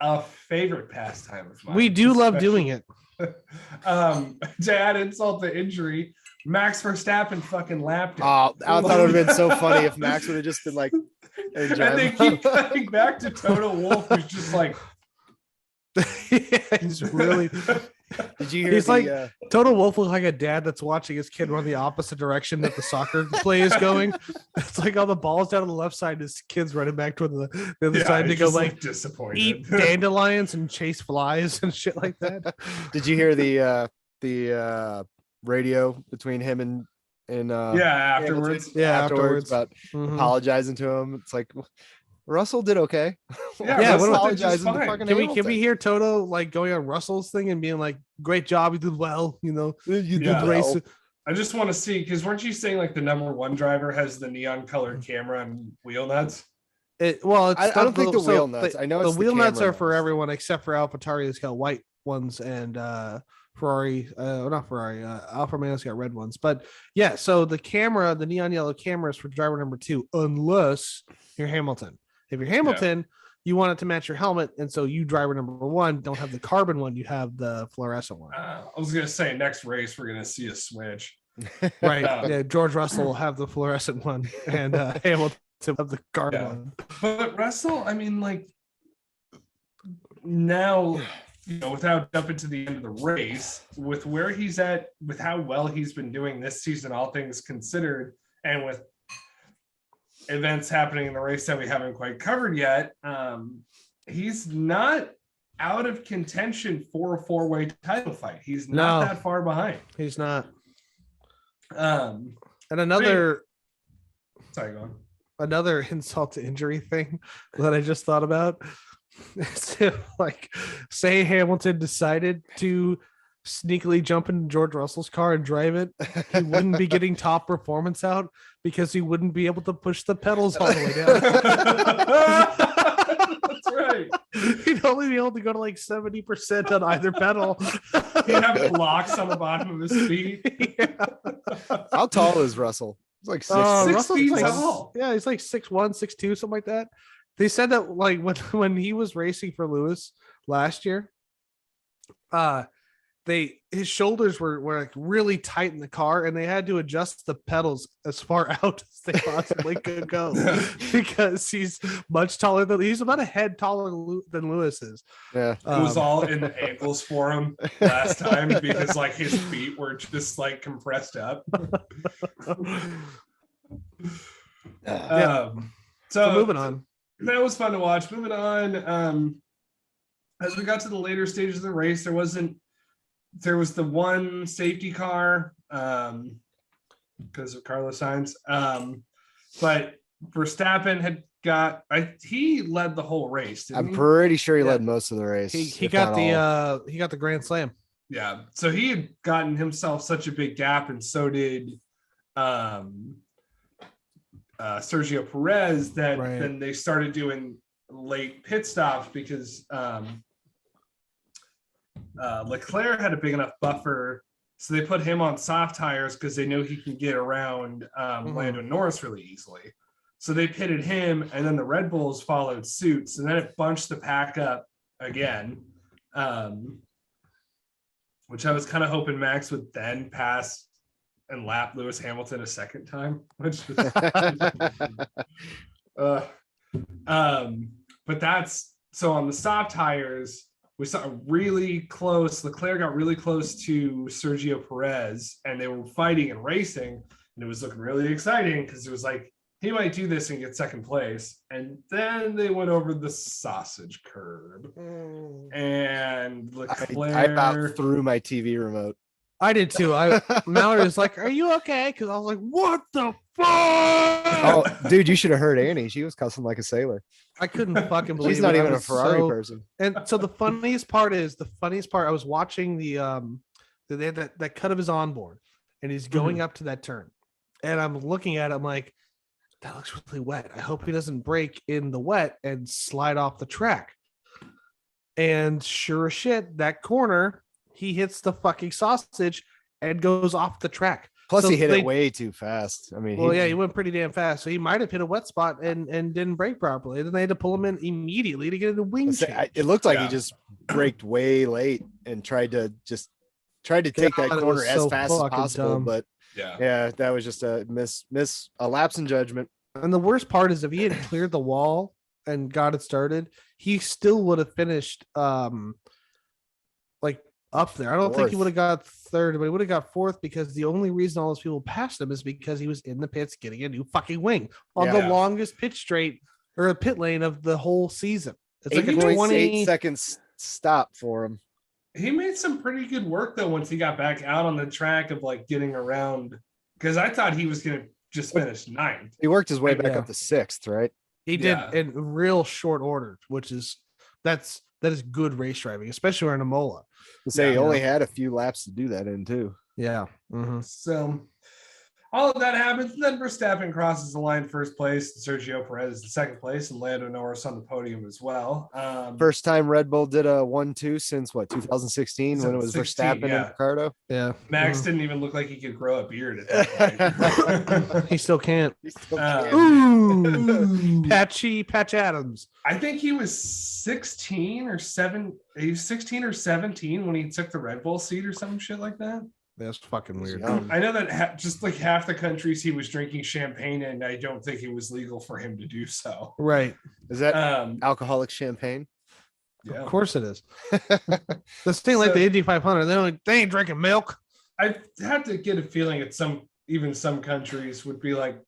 a favorite pastime of mine, we do love doing it. To add insult to injury, Max Verstappen fucking lapped him. Oh, I thought it would have been so funny if Max would have just been like, and they keep cutting back to Toto Wolff, who's just like, he's really. Did you hear? He's like Toto Wolff looks like a dad that's watching his kid run the opposite direction that the soccer play is going. It's like all the balls down on the left side, his kid's running back toward the other side to go like disappointed, eat dandelions and chase flies and shit like that. Did you hear the the radio between him and afterwards. Hamilton afterwards about Mhm. apologizing to him. It's like Russell did okay. Yeah, what Russell did just apologizing to fine. fucking Can we Hamilton. hear Toto like going on Russell's thing and being like, "Great job, you did well," you know, You Yeah. did race. well. I just want to see, because weren't you saying like the number one driver has the neon colored camera and wheel nuts? It's I don't think the so wheel nuts. I know the it's wheel nuts camera are for nuts. everyone except for AlphaTauri, who's got white ones, and Ferrari, not Ferrari, Alfa Romeo's got red ones. But yeah, so the camera, the neon yellow camera is for driver number 2, unless you're Hamilton. If you're Hamilton, you want it to match your helmet, and so you driver number 1 don't have the carbon one, you have the fluorescent one. I was gonna say next race we're gonna see a switch. Right. Yeah, George Russell will have the fluorescent one, and Hamilton have the carbon one. But Russell, I mean, like now, without jumping to the end of the race, with where he's at, with how well he's been doing this season, all things considered, and with events happening in the race that we haven't quite covered yet, he's not out of contention for a 4-way title fight. He's not that far behind. He's not. And another sorry, go on. Another insult to injury thing that I just thought about is if, like, say Hamilton decided to sneakily jump into George Russell's car and drive it, he wouldn't be getting top performance out because he wouldn't be able to push the pedals all the way down. That's right. He'd only be able to go to like 70% on either pedal. He'd have blocks on the bottom of his feet. Yeah. How tall is Russell? It's like 6. Russell's feet like, tall. Yeah, he's like 6'1", 6'2", something like that. They said that like when he was racing for Lewis last year, his shoulders were like really tight in the car, and they had to adjust the pedals as far out as they possibly could go because he's much taller than he's about a head taller than Lewis is. Yeah, It was all in the ankles for him last time because like his feet were just like compressed up. So moving on. That was fun to watch. Moving on. As we got to the later stages of the race, there was the one safety car because of Carlos Sainz. But Verstappen he led the whole race. I'm pretty sure he led most of the race. He got the grand slam. Yeah. So he had gotten himself such a big gap, and so did Sergio Perez, that then they started doing late pit stops because Leclerc had a big enough buffer, so they put him on soft tires because they knew he can get around Lando Norris really easily. So they pitted him, and then the Red Bulls followed suit. So then it bunched the pack up again, which I was kind of hoping Max would then pass and lap Lewis Hamilton a second time, which but that's so on the soft tires. We saw really close. Leclerc got really close to Sergio Perez, and they were fighting and racing, and it was looking really exciting because it was like he might do this and get second place. And then they went over the sausage curb, and Leclerc. I about threw my TV remote. I did too. Mallory was like, "Are you okay?" Because I was like, "What the fuck?" Oh, dude, you should have heard Annie. She was cussing like a sailor. I couldn't fucking believe She's not it. even a Ferrari person. And so the funniest part. I was watching that cut of his onboard, and he's going up to that turn, and I'm looking at it. I'm like, that looks really wet. I hope he doesn't break in the wet and slide off the track. And sure as shit, that corner, he hits the fucking sausage and goes off the track. Plus, he hit it way too fast. I mean, he went pretty damn fast. So he might have hit a wet spot and didn't brake properly. Then they had to pull him in immediately to get a wing change. It looked like he just braked way late and tried to take that corner as fast as possible. Dumb. But yeah, that was just a a lapse in judgment. And the worst part is if he had cleared the wall and got it started, he still would have finished like up there. I don't think he would have got third, but he would have got fourth because the only reason all those people passed him is because he was in the pits getting a new fucking wing on the longest pit straight or a pit lane of the whole season. It's like a 28 seconds stop for him. he made some pretty good work though once he got back out on the track of like getting around. Because I thought he was gonna just finish 9th. He worked his way back Yeah. up to 6th, right? He did in real short order, which is that is good race driving, especially in Imola. To say he Yeah. only had a few laps to do that in too. Yeah. Mhm. So all of that happens. And then Verstappen crosses the line first place. Sergio Perez in second place, and Lando Norris on the podium as well. First time Red Bull did a 1-2 since what 2016 when it was 16, Verstappen yeah. and Ricardo. Yeah. Max didn't even look like he could grow a beard at that point. He still can't. He still Um, can't. Ooh. Patch Adams. I think he was 16 or 7. He was 16 or 17 when he took the Red Bull seat or some shit like that. That's fucking weird. young. I know that just like half the countries he was drinking champagne in, I don't think it was legal for him to do so. Right. Is that Um, alcoholic champagne? yeah. Of course it is. This thing like So- the Indy 500, they ain't drinking milk. I had to get a feeling at even some countries would be like,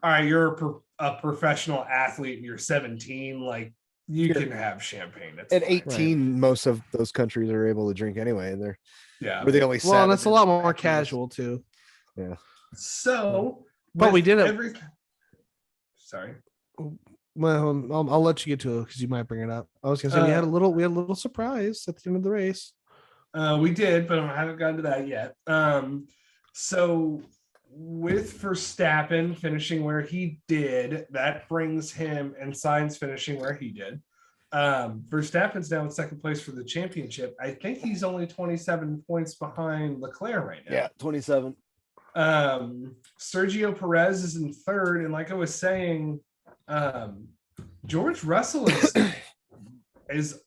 all right, you're a professional athlete and you're 17, like you can have champagne. That's At fine. 18, most of those countries are able to drink anyway. They're Yeah. we're the only Well, and that's a lot more savages. casual too. So, But with we did it. Sorry. Well, I'll let you get to it because you might bring it up. I was gonna say we had a little surprise at the end of the race. We did, but I haven't gotten to that yet. So with Verstappen finishing where he did, that brings him and Sainz finishing where he did. Verstappen's now in second place for the championship. I think he's only 27 points behind Leclerc right now. Yeah, 27. Sergio Perez is in third, and like I was saying, George Russell is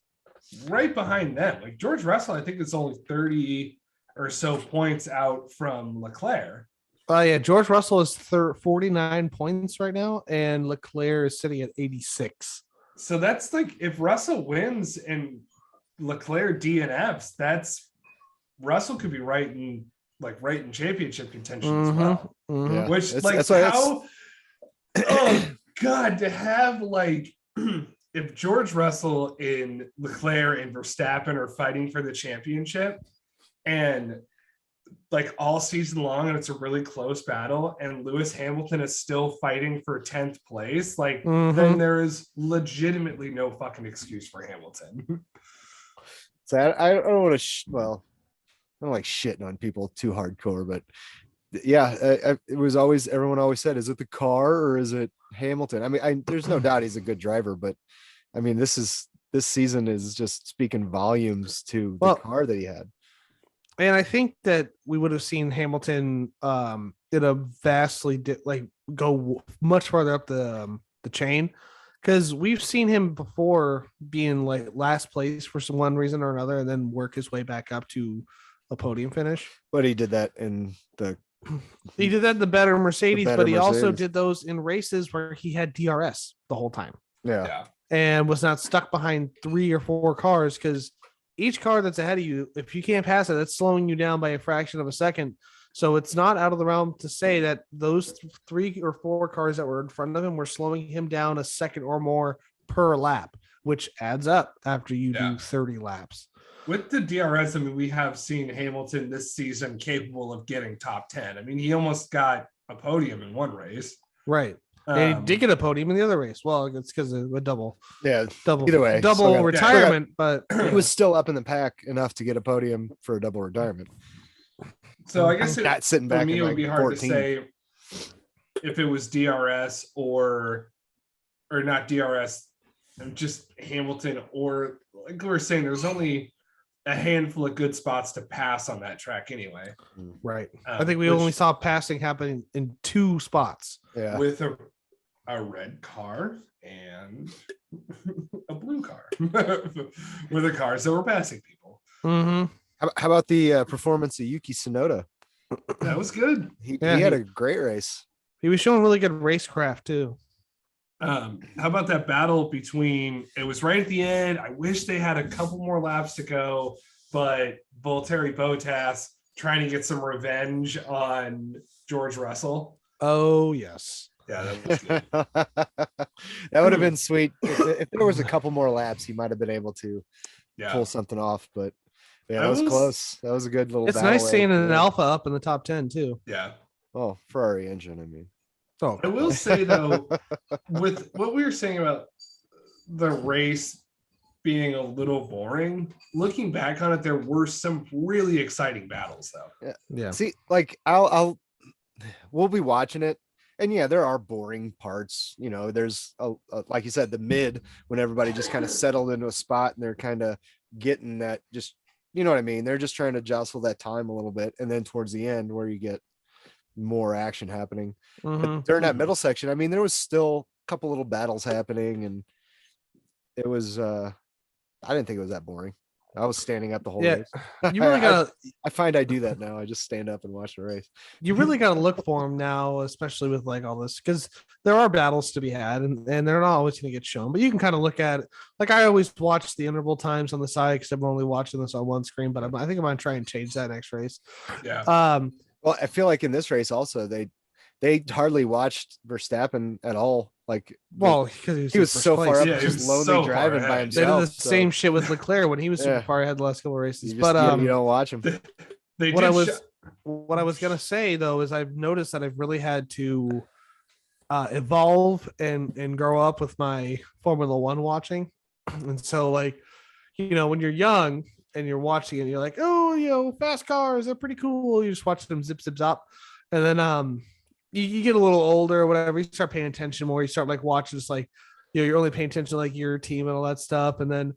right behind them. Like George Russell, I think it's only 30 or so points out from Leclerc. Yeah, George Russell is 49 points right now, and Leclerc is sitting at 86. So that's like if Russell wins and Leclerc DNFs, that's Russell could be right in championship contention as well. Yeah. Which It's- like that's why how oh god to have like if George Russell and Leclerc and Verstappen are fighting for the championship and like all season long and it's a really close battle and Lewis Hamilton is still fighting for 10th place, like then there is legitimately no fucking excuse for Hamilton. So I don't want to. Well, I don't like shitting on people too hardcore, but yeah, it was always everyone always said, "Is it the car or is it Hamilton?" I mean, there's no doubt he's a good driver, but I mean, this season is just speaking volumes to the car that he had. And I think that we would have seen Hamilton in a vastly go much farther up the chain, because we've seen him before being like last place for some one reason or another, and then work his way back up to a podium finish. But he did that in the better Mercedes, but he also Mercedes. did those in races where he had DRS the whole time yeah. and was not stuck behind 3 or 4 cars, because each car that's ahead of you, if you can't pass it, that's slowing you down by a fraction of a second. So it's not out of the realm to say that those 3 or 4 cars that were in front of him were slowing him down a second or more per lap, which adds up after you do 30 laps. With the DRS, I mean, we have seen Hamilton this season capable of getting top 10. I mean, he almost got a podium in one race. Right. And he did get a podium in the other race. Well, it's because of a double. Yeah. Double. Either way, Double still got- retirement, but He was still up in the pack enough to get a podium for a double retirement. So I guess Not sitting for back me, in it would like be hard 14. to say if it was DRS or not DRS, just Hamilton, or like we were saying, there's only a handful of good spots to pass on that track anyway. right. I think we only saw passing happen in 2 spots. Yeah. With a red car and a blue car with the cars that were passing people. Mm-hmm. How about the performance of Yuki Tsunoda? That was good. He Yeah, had a great race. He was showing really good racecraft too. How about that battle between, it was right at the end. I wish they had a couple more laps to go, but Valtteri Bottas trying to get some revenge on George Russell. Oh, yes. Yeah, that was good. That would have been sweet. If there was a couple more laps, he might have been able to Yeah. pull something off. But Yeah, that was close. That was a good little. It's battle nice right seeing at an the end. Alpha up in the top 10 too. Yeah. Oh, Ferrari engine. I mean, Oh, I will say though, with what we were saying about the race being a little boring, looking back on it, there were some really exciting battles though. yeah. see, like we'll be watching it, and yeah, there are boring parts. You know, there's like you said, the mid when everybody just kind of settled into a spot and they're kind of getting that, just you know what I mean. They're just trying to jostle that time a little bit, and then towards the end where you get more action happening. But during that middle section, I mean, there was still a couple little battles happening, and it was I didn't think it was that boring. I was standing up the whole Yeah, race. you really gotta. I find I do that now. I just stand up and watch the race. You really gotta look for them now, especially with like all this, because there are battles to be had, and they're not always going to get shown. But you can kind of look at it. Like I always watch the interval times on the side because I'm only watching this on one screen. But I think I'm gonna try and change that next race. Yeah. Well, I feel like in this race also they hardly watched Verstappen at all. Like, Well, because he was so far up, Yeah, he just was lonely so far driving by ahead. They did himself. the same shit with Leclerc when he was super Yeah. far ahead the last couple of races. You just, But you don't watch him. They what did I was gonna say though is I've noticed that I've really had to evolve and grow up with my Formula One watching, and so like when you're young and you're watching it, you're like, oh, fast cars, they're pretty cool. You just watch them zip zip zop, and then you get a little older or whatever. You start paying attention more. You start like watching just like you're only paying attention to like your team and all that stuff, and then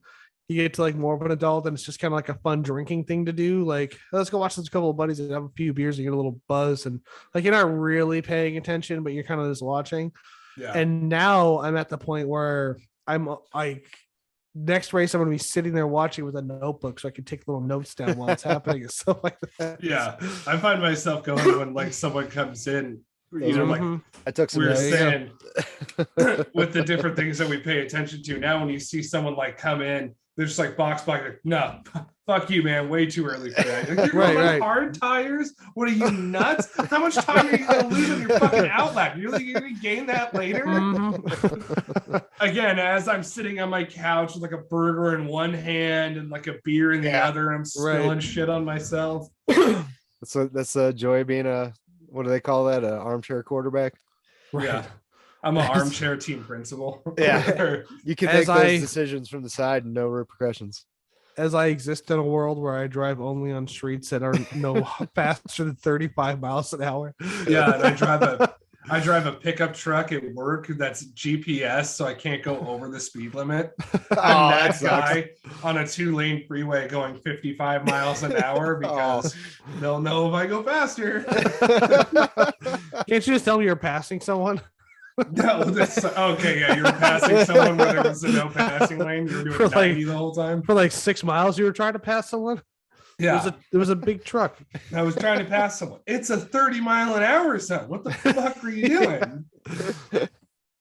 you get to like more of an adult and it's just kind of like a fun drinking thing to do. Like, let's go watch this couple of buddies and have a few beers and get a little buzz. And like, you're not really paying attention, but you're kind of just watching. Yeah. And now I'm at the point where I'm like, next race, I'm going to be sitting there watching with a notebook so I can take little notes down while it's happening and stuff like that. Yeah. I find myself going when like someone comes in, like I took some we were notes. saying with the different things that we pay attention to. Now, when you see someone like come in, they're just like box, like, no, fuck you, man. Way too early for that. Like, you're going hard tires. What are you, nuts? How much time are you going to lose on your fucking outlap? You're really going to gain that later? Again, as I'm sitting on my couch with like a burger in one hand and like a beer in the other, I'm spilling shit on myself. That's a joy of being what do they call that? An armchair quarterback. Right. Yeah. I'm an armchair team principal. Yeah. You can make those decisions from the side and no repercussions. As I exist in a world where I drive only on streets that are no faster than 35 miles an hour. Yeah, and I drive a pickup truck at work that's GPS, so I can't go over the speed limit. I'm that guy on a 2-lane freeway going 55 miles an hour because they'll know if I go faster. Can't you just tell me you're passing someone? No, that's okay. Yeah, you were passing someone where there was a no passing lane. You were doing 90 the whole time. For like 6 miles, you were trying to pass someone? Yeah. It was a big truck. I was trying to pass someone. It's a 30-mile-an-hour zone. What the fuck are you doing?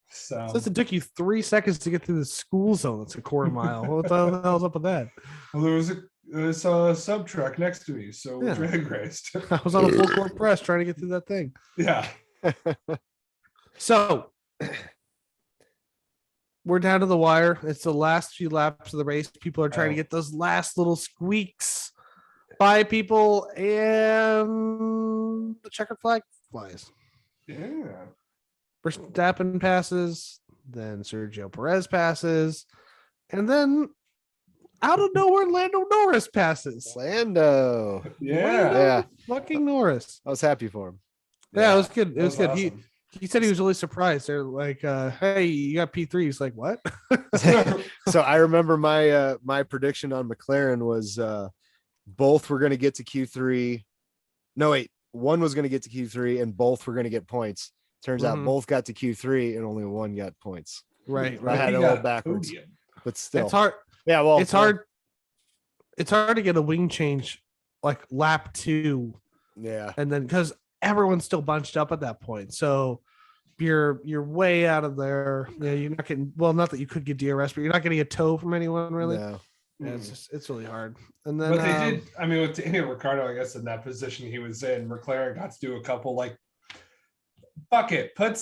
So it took you 3 seconds to get through the school zone. That's a quarter mile. What the hell's up with that? Well, there was a sub truck next to me, so we drag raced. I was on a full court press trying to get through that thing. Yeah. So we're down to the wire. It's the last few laps of the race. People are trying to get those last little squeaks by people, and the checkered flag flies. Yeah. Verstappen passes, then Sergio Perez passes, and then out of nowhere, Lando Norris passes. Lando. Yeah. Fucking Norris. I was happy for him. Yeah, it was good. It was good. Awesome. He said he was really surprised. They're like, hey, you got P3. He's like, what? So I remember my prediction on McLaren was both were going to get to Q3. No, wait, one was going to get to Q3 and both were going to get points. Turns out both got to Q3 and only one got points. Right. I had it a little backwards, but still. It's hard. Yeah, well, it's hard. It's hard to get a wing change like lap 2. Yeah. And then because everyone's still bunched up at that point. So you're way out of there. Yeah, you're not getting, well, not that you could get DRS, but you're not getting a tow from anyone really. No. Yeah, it's really hard. And then but they did, I mean, with Daniel Ricciardo, I guess in that position he was in, McLaren got to do a couple like fuck it, put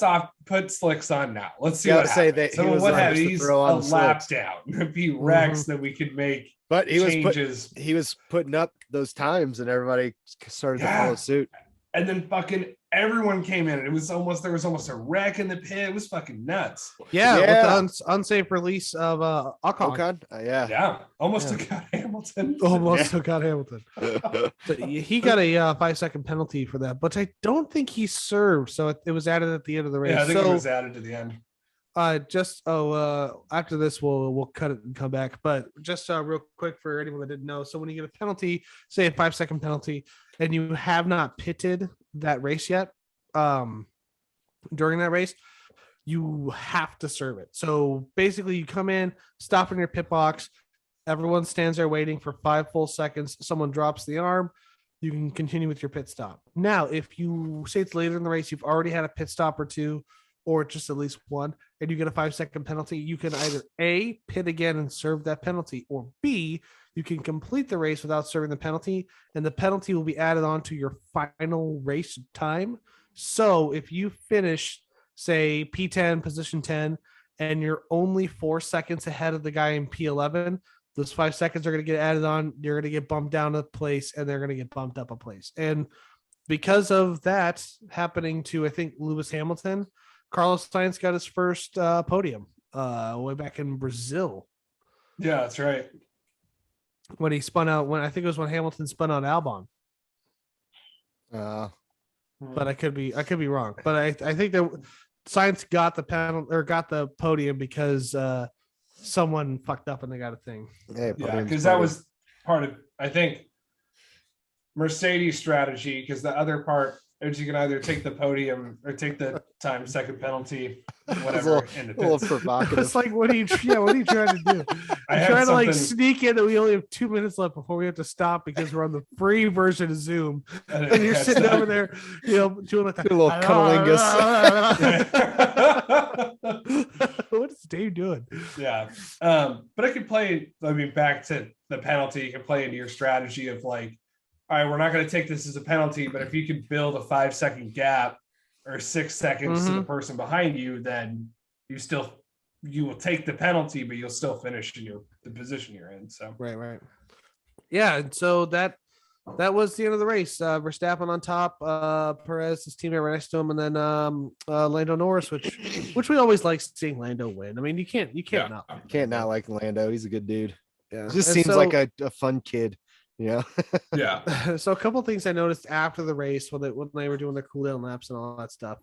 slicks on now. Let's see Yeah, what say happens. that he So was what on happens? just to He's throw on a the lap slicks. down. If he wrecks, then we could make But he changes. was putting up those times, and everybody started to follow suit. And then fucking everyone came in. There was almost a wreck in the pit. It was fucking nuts. Yeah, Yeah. with the unsafe release of Ocon. Ocon? Yeah. Yeah, almost Yeah. took out Hamilton. Almost took out Hamilton. So he got a 5-second penalty for that, but I don't think he served. So it was added at the end of the race. Yeah, I think so, it was added to the end. After this we'll cut it and come back. But just real quick for anyone that didn't know. So when you get a penalty, say a 5-second penalty, and you have not pitted that race yet, during that race, you have to serve it. So basically you come in, stop in your pit box, everyone stands there waiting for 5 full seconds. Someone drops the arm, you can continue with your pit stop. Now, if you say it's later in the race, you've already had a pit stop or two, or just at least one, and you get a 5-second penalty, you can either A, pit again and serve that penalty, or B, you can complete the race without serving the penalty, and the penalty will be added on to your final race time. So if you finish, say, P10, position 10, and you're only 4 seconds ahead of the guy in P11, those 5 seconds are going to get added on. You're going to get bumped down a place, and they're going to get bumped up a place. And because of that happening to, I think, Lewis Hamilton, Carlos Sainz got his first podium way back in Brazil. Yeah, that's right. When he spun out, when Hamilton spun out Albon. But I could be wrong. But I think that Sainz got the penalty or got the podium because someone fucked up and they got a thing. Yeah, because that was part of, I think, Mercedes' strategy. Because the other part is you can either take the podium or take the second penalty, whatever. A little provocative. It's like, what are you trying to do? I You're had trying to like something- sneak in that we only have 2 minutes left before we have to stop because we're on the free version of Zoom, and you're sitting over there, doing like that. Do a little cunnilingus. What is Dave doing? Yeah. But I could play, back to the penalty, you can play into your strategy of like, all right, we're not going to take this as a penalty, but if you could build a 5-second gap or 6 seconds to the person behind you, then you will take the penalty, but you'll still finish in the position you're in. So Right. Yeah. And so that was the end of the race. Verstappen on top, Perez, his teammate right next to him, and then Lando Norris, which we always like seeing Lando win. I mean, you can't Can't like Lando. He's a good dude. Yeah. Just And seems so- like a fun kid. Yeah. yeah. So a couple of things I noticed after the race when they were doing their cool down laps and all that stuff.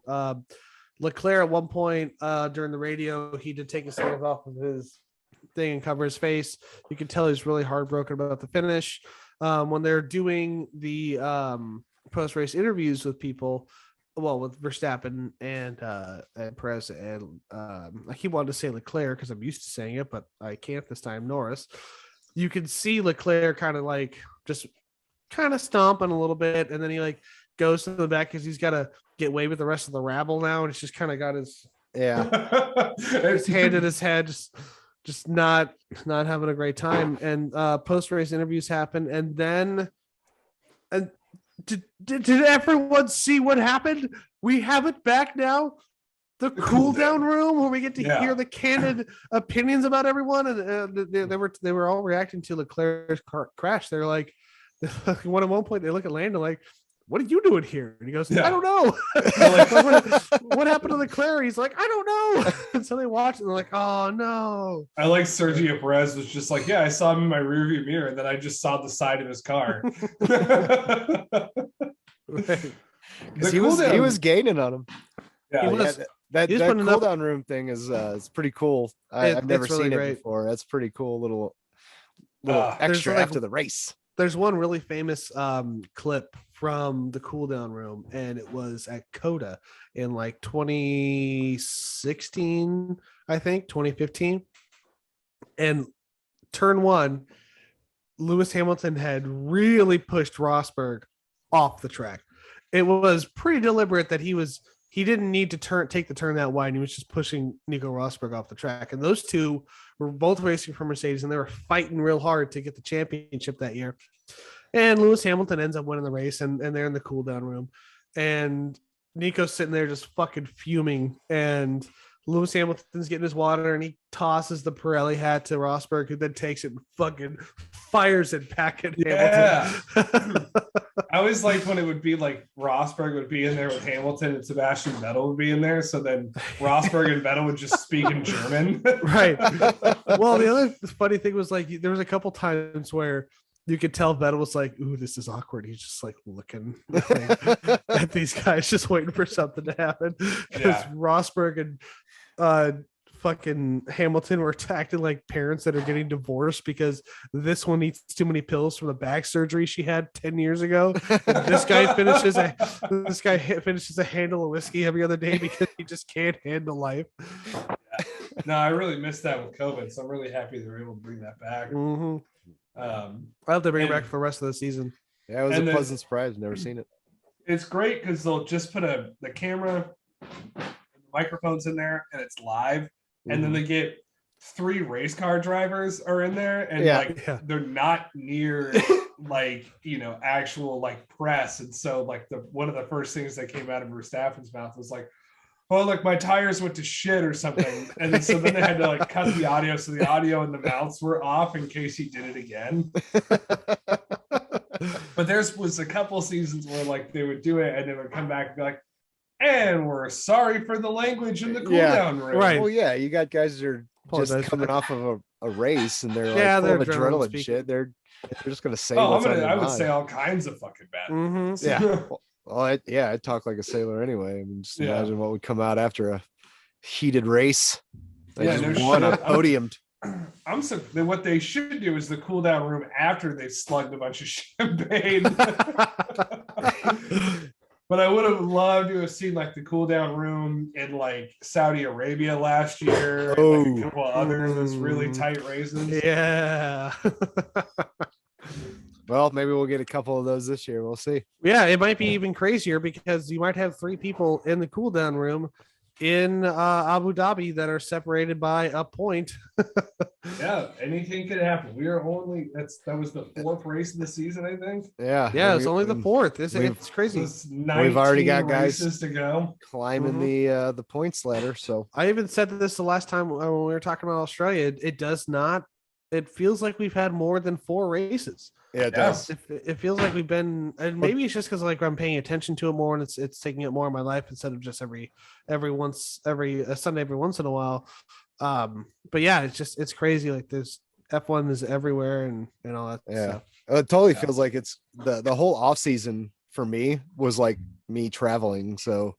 Leclerc at one point during the radio, he did take his hands off of his thing and cover his face. You can tell he's really heartbroken about the finish. When they're doing the post-race interviews with people, with Verstappen and Perez and I keep wanting to say Leclerc because I'm used to saying it, but I can't this time. Norris. You can see Leclerc kind of stomping a little bit, and then he like goes to the back because he's got to get away with the rest of the rabble now, and it's just kind of got his hand in his head, just not having a great time. And post-race interviews happen, and then did everyone see what happened? We have it back now. The cool down room where we get to hear the candid opinions about everyone, and they were all reacting to Leclerc's crash. They're like, at one point they look at Lando like, "What are you doing here?" And he goes, "I don't know." what happened to Leclerc? He's like, "I don't know." And so they watch and they're like, "Oh no." I like Sergio Perez was just like, I saw him in my rearview mirror, and then I just saw the side of his car. He was gaining on him. Yeah, He was. That He's cool putting up- down room thing is pretty cool. I've never it's really seen great. it before. That's pretty cool. Little There's extra like- after the race. There's one really famous clip from the cool down room, and it was at Coda in like 2016, I think 2015. And turn one, Lewis Hamilton had really pushed Rosberg off the track. It was pretty deliberate that he didn't need to take the turn that wide. He was just pushing Nico Rosberg off the track. And those two were both racing for Mercedes, and they were fighting real hard to get the championship that year. And Lewis Hamilton ends up winning the race, and they're in the cool down room. And Nico's sitting there just fucking fuming, and Lewis Hamilton's getting his water, and he tosses the Pirelli hat to Rosberg, who then takes it and fucking fires it back at Hamilton. I always liked when it would be like Rosberg would be in there with Hamilton and Sebastian Vettel would be in there. So then Rosberg and Vettel would just speak in German. Right. Well, the other funny thing was like there was a couple times where you could tell Vettel was like, "Ooh, this is awkward." He's just like looking at these guys, just waiting for something to happen. Because Rosberg and fucking Hamilton were acting like parents that are getting divorced because this one eats too many pills from the back surgery she had 10 years ago. And this guy finishes a handle of whiskey every other day because he just can't handle life. No, I really missed that with COVID, so I'm really happy they were able to bring that back. Mm-hmm. I'll have to bring it back for the rest of the season. Yeah, it was a pleasant surprise. Never seen it. It's great because they'll just put the camera, the microphones in there, and it's live. And then they get 3 race car drivers are in there, and they're not near like actual like press. And so like one of the first things that came out of Verstappen's mouth was like, "Oh, look, my tires went to shit" or something. And then so then they had to like cut the audio, so the audio and the mouths were off in case he did it again. But was a couple seasons where like they would do it and they would come back and be like, "And we're sorry for the language in the cool down room." Right. Well, yeah, you got guys that are just coming off of a race and they're like they're full of adrenaline speaking. shit. They're just gonna say I would say all kinds of fucking bad things. Yeah. Well, I talk like a sailor anyway. I mean, just imagine what would come out after a heated race. They just won a podiumed. What they should do is the cool down room after they've slugged a bunch of champagne. But I would have loved to have seen like the cool down room in like Saudi Arabia last year. And, like, a couple other those really tight races. Yeah. Well, maybe we'll get a couple of those this year. We'll see. Yeah, it might be even crazier because you might have 3 people in the cool down room in Abu Dhabi that are separated by a point. Yeah, anything could happen. We are that was the 4th race of the season, I think. Yeah, it's only the 4th. It's crazy. We've already got guys to go climbing the points ladder. So I even said this the last time when we were talking about Australia. It feels like we've had more than 4 races. Yeah, it does. It feels like we've been, and maybe it's just because like I'm paying attention to it more, and it's taking up more of my life instead of just every Sunday every once in a while. But yeah, it's crazy. Like there's F1 is everywhere and all that. Yeah, stuff. It totally feels like it's the whole off season for me was like me traveling. So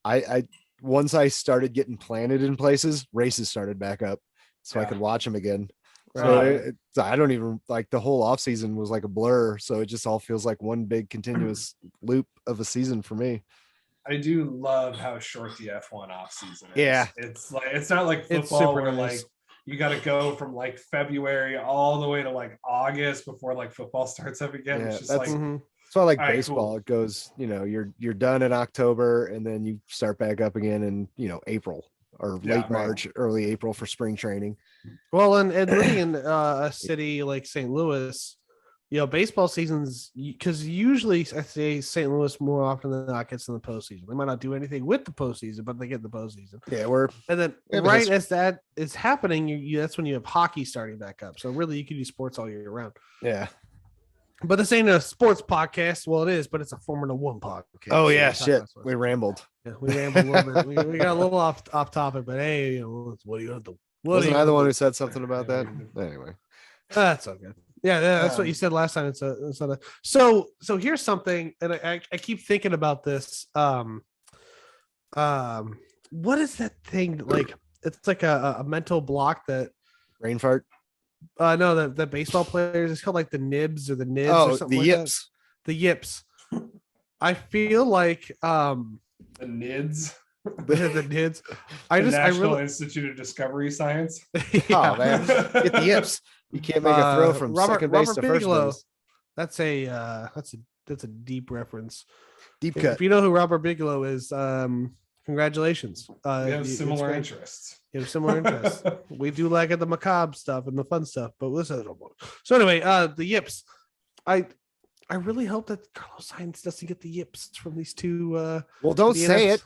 I once I started getting planted in places, races started back up, so I could watch them again. So I don't even like the whole off season was like a blur. So it just all feels like one big continuous loop of a season for me. I do love how short the F1 off season is. Yeah. It's not like football where like you got to go from like February all the way to like August before like football starts up again. It's just it's not like baseball. Cool. It goes, you're done in October and then you start back up again in, April. Or late March, early April for spring training. Well, and living in a city like St. Louis, baseball seasons, because usually I say St. Louis more often than not gets in the postseason. They might not do anything with the postseason, but they get the postseason. Yeah, and then as that is happening, that's when you have hockey starting back up. So really, you can do sports all year round. Yeah. But this ain't a sports podcast. Well, it is, but it's a Formula One podcast. Oh yeah, shit. We rambled. Yeah, we rambled a little bit. We got a little off topic, but hey, what are you gonna do? Wasn't I the one who said something about that? Anyway, that's okay. Yeah, that's what you said last time. So here's something, and I keep thinking about this. What is that thing like? It's like a mental block that brain fart. No, the baseball players. It's called like the nibs or the nibs or something. The yips. The yips. I feel like the NIDS. The NIDS. National Institute of Discovery Science. Oh man, get the yips. You can't make a throw from second base to first base. That's a deep reference. Deep cut. If you know who Robert Bigelow is, congratulations. We have similar interests. You have similar interests. We do like the macabre stuff and the fun stuff, but listen. So anyway, the yips. I I really hope that Carlos Sainz doesn't get the yips from these two. Well, don't say DNFs. it.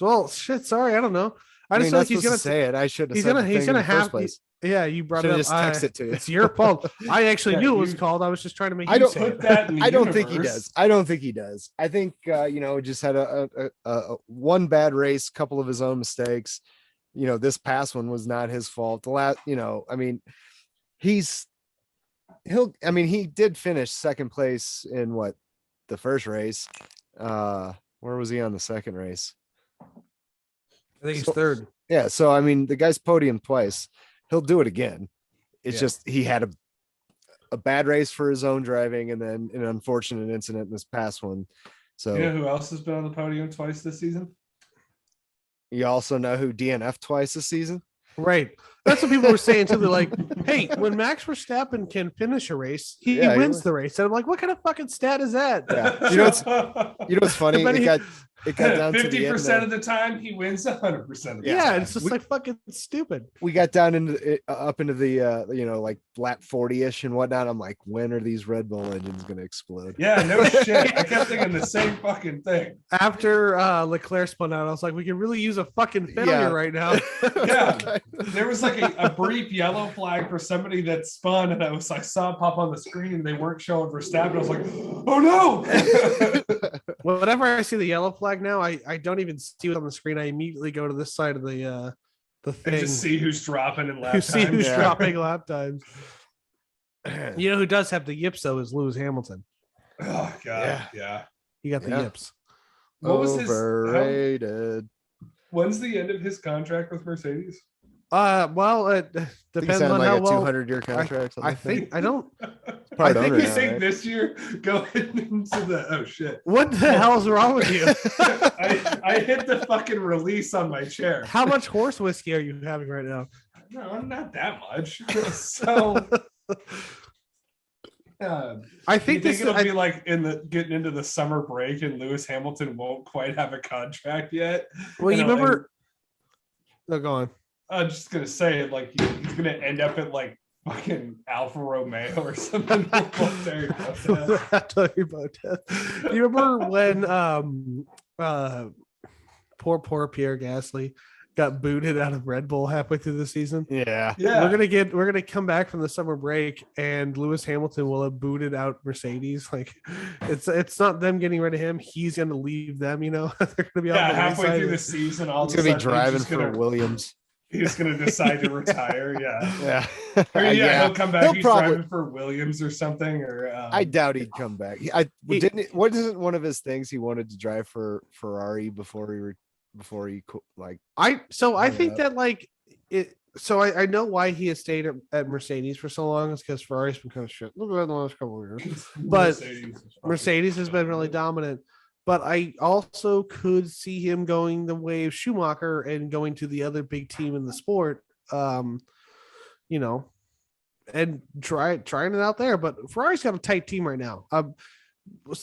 Well, shit. Sorry, I don't know. I I just mean, feel not like he's supposed gonna to say it. I should have he's said gonna the he's thing in gonna the first have. place. Yeah, you brought it Should up. have just texted it to you. It's your fault. I actually Yeah, knew it was you- called. I was just trying to make I you don't say Put it. that in the I don't think he universe. does. I don't think he does. I think just had a one bad race, couple of his own mistakes. This past one was not his fault. The last, I mean, he did finish second place in the first race. Where was he on the second race? I think he's So- third. Yeah, so I mean, the guy's podium twice. He'll do it again. It's Yeah. just he had a bad race for his own driving, and then an unfortunate incident in this past one. So You know who else has been on the podium twice this season? you also know who DNF twice this season. Right. That's what people were saying too. They're like, hey, when Max Verstappen can finish a race, he Yeah, he wins wins. the race. And I'm like, what kind of fucking stat is that? Yeah. You know what's funny? But It got down to the end. 50% of the time he wins 100% of the Yeah, time. it's just like fucking stupid. We got down up into the like lap 40ish and whatnot. I'm like, when are these Red Bull engines gonna explode? Yeah, no shit. I kept thinking the same fucking thing. After Leclerc spun out, I was like, we can really use a fucking failure Yeah. right now. Yeah. There was like a brief yellow flag for somebody that spun, and I saw it pop on the screen, and they weren't showing Verstappen. I was like, oh no. Whenever I see the yellow flag now, I don't even see it on the screen. I immediately go to this side of the And thing just see who's dropping in lap to see who's Yeah. dropping lap times. You know who does have the yips though is Lewis Hamilton. Oh god, yeah. He got the Yeah. yips. What was his? Overrated. When's the end of his contract with Mercedes? Well, it I think he depends signed on like how a well. 200-year contract. something I like that. think I don't. Part I think owner You he's now, think right? this year going into the oh shit. What the hell's wrong with you? I hit the fucking release on my chair. How much horse whiskey are you having right now? No, not that much. So I you think think this. it'll I, be like getting into the summer break and Lewis Hamilton won't quite have a contract yet. well, you And, remember? No, go on. I'm just gonna say like he's gonna end up at like fucking Alfa Romeo or something. Valtteri Bottas. I'll tell you about that. You remember when poor Pierre Gasly got booted out of Red Bull halfway through the season? Yeah. Yeah, We're gonna come back from the summer break and Lewis Hamilton will have booted out Mercedes. Like it's not them getting rid of him. He's gonna leave them, you know. They're gonna be yeah. on the Halfway wayside. through the season, all He's of a gonna be sudden, driving he's just for gonna, Williams. he's gonna decide to retire. Yeah. Yeah. Or, yeah, he'll come back. He'll He's probably. driving for Williams or something. Or I doubt he'd come back. What isn't one of his things he wanted to drive for Ferrari before he like. I Yeah. think that like it. So I know why he has stayed at Mercedes for so long is because Ferrari's been kind of shit. Look at the last couple of years. But Mercedes has been really dominant. But I also could see him going the way of Schumacher and going to the other big team in the sport, you know, and trying it out there. But Ferrari's got a tight team right now.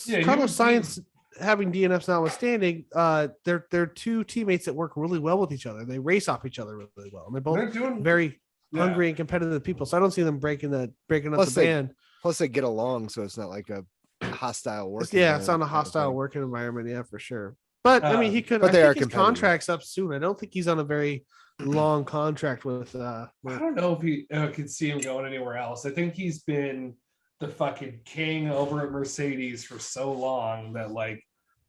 Yeah, Carlos Sainz having DNFs notwithstanding, they're two teammates that work really well with each other. They race off each other really well, and they're both they're doing very yeah. hungry and competitive people. So I don't see them breaking up Plus the band. Plus they get along, so it's not like a hostile work. Yeah, it's not a hostile working environment. Yeah, for sure. But I mean, he could. But I they think are his competitive. contract's up soon. I don't think he's on a very long contract with. I don't know if he could see him going anywhere else. I think he's been the fucking king over at Mercedes for so long that, like,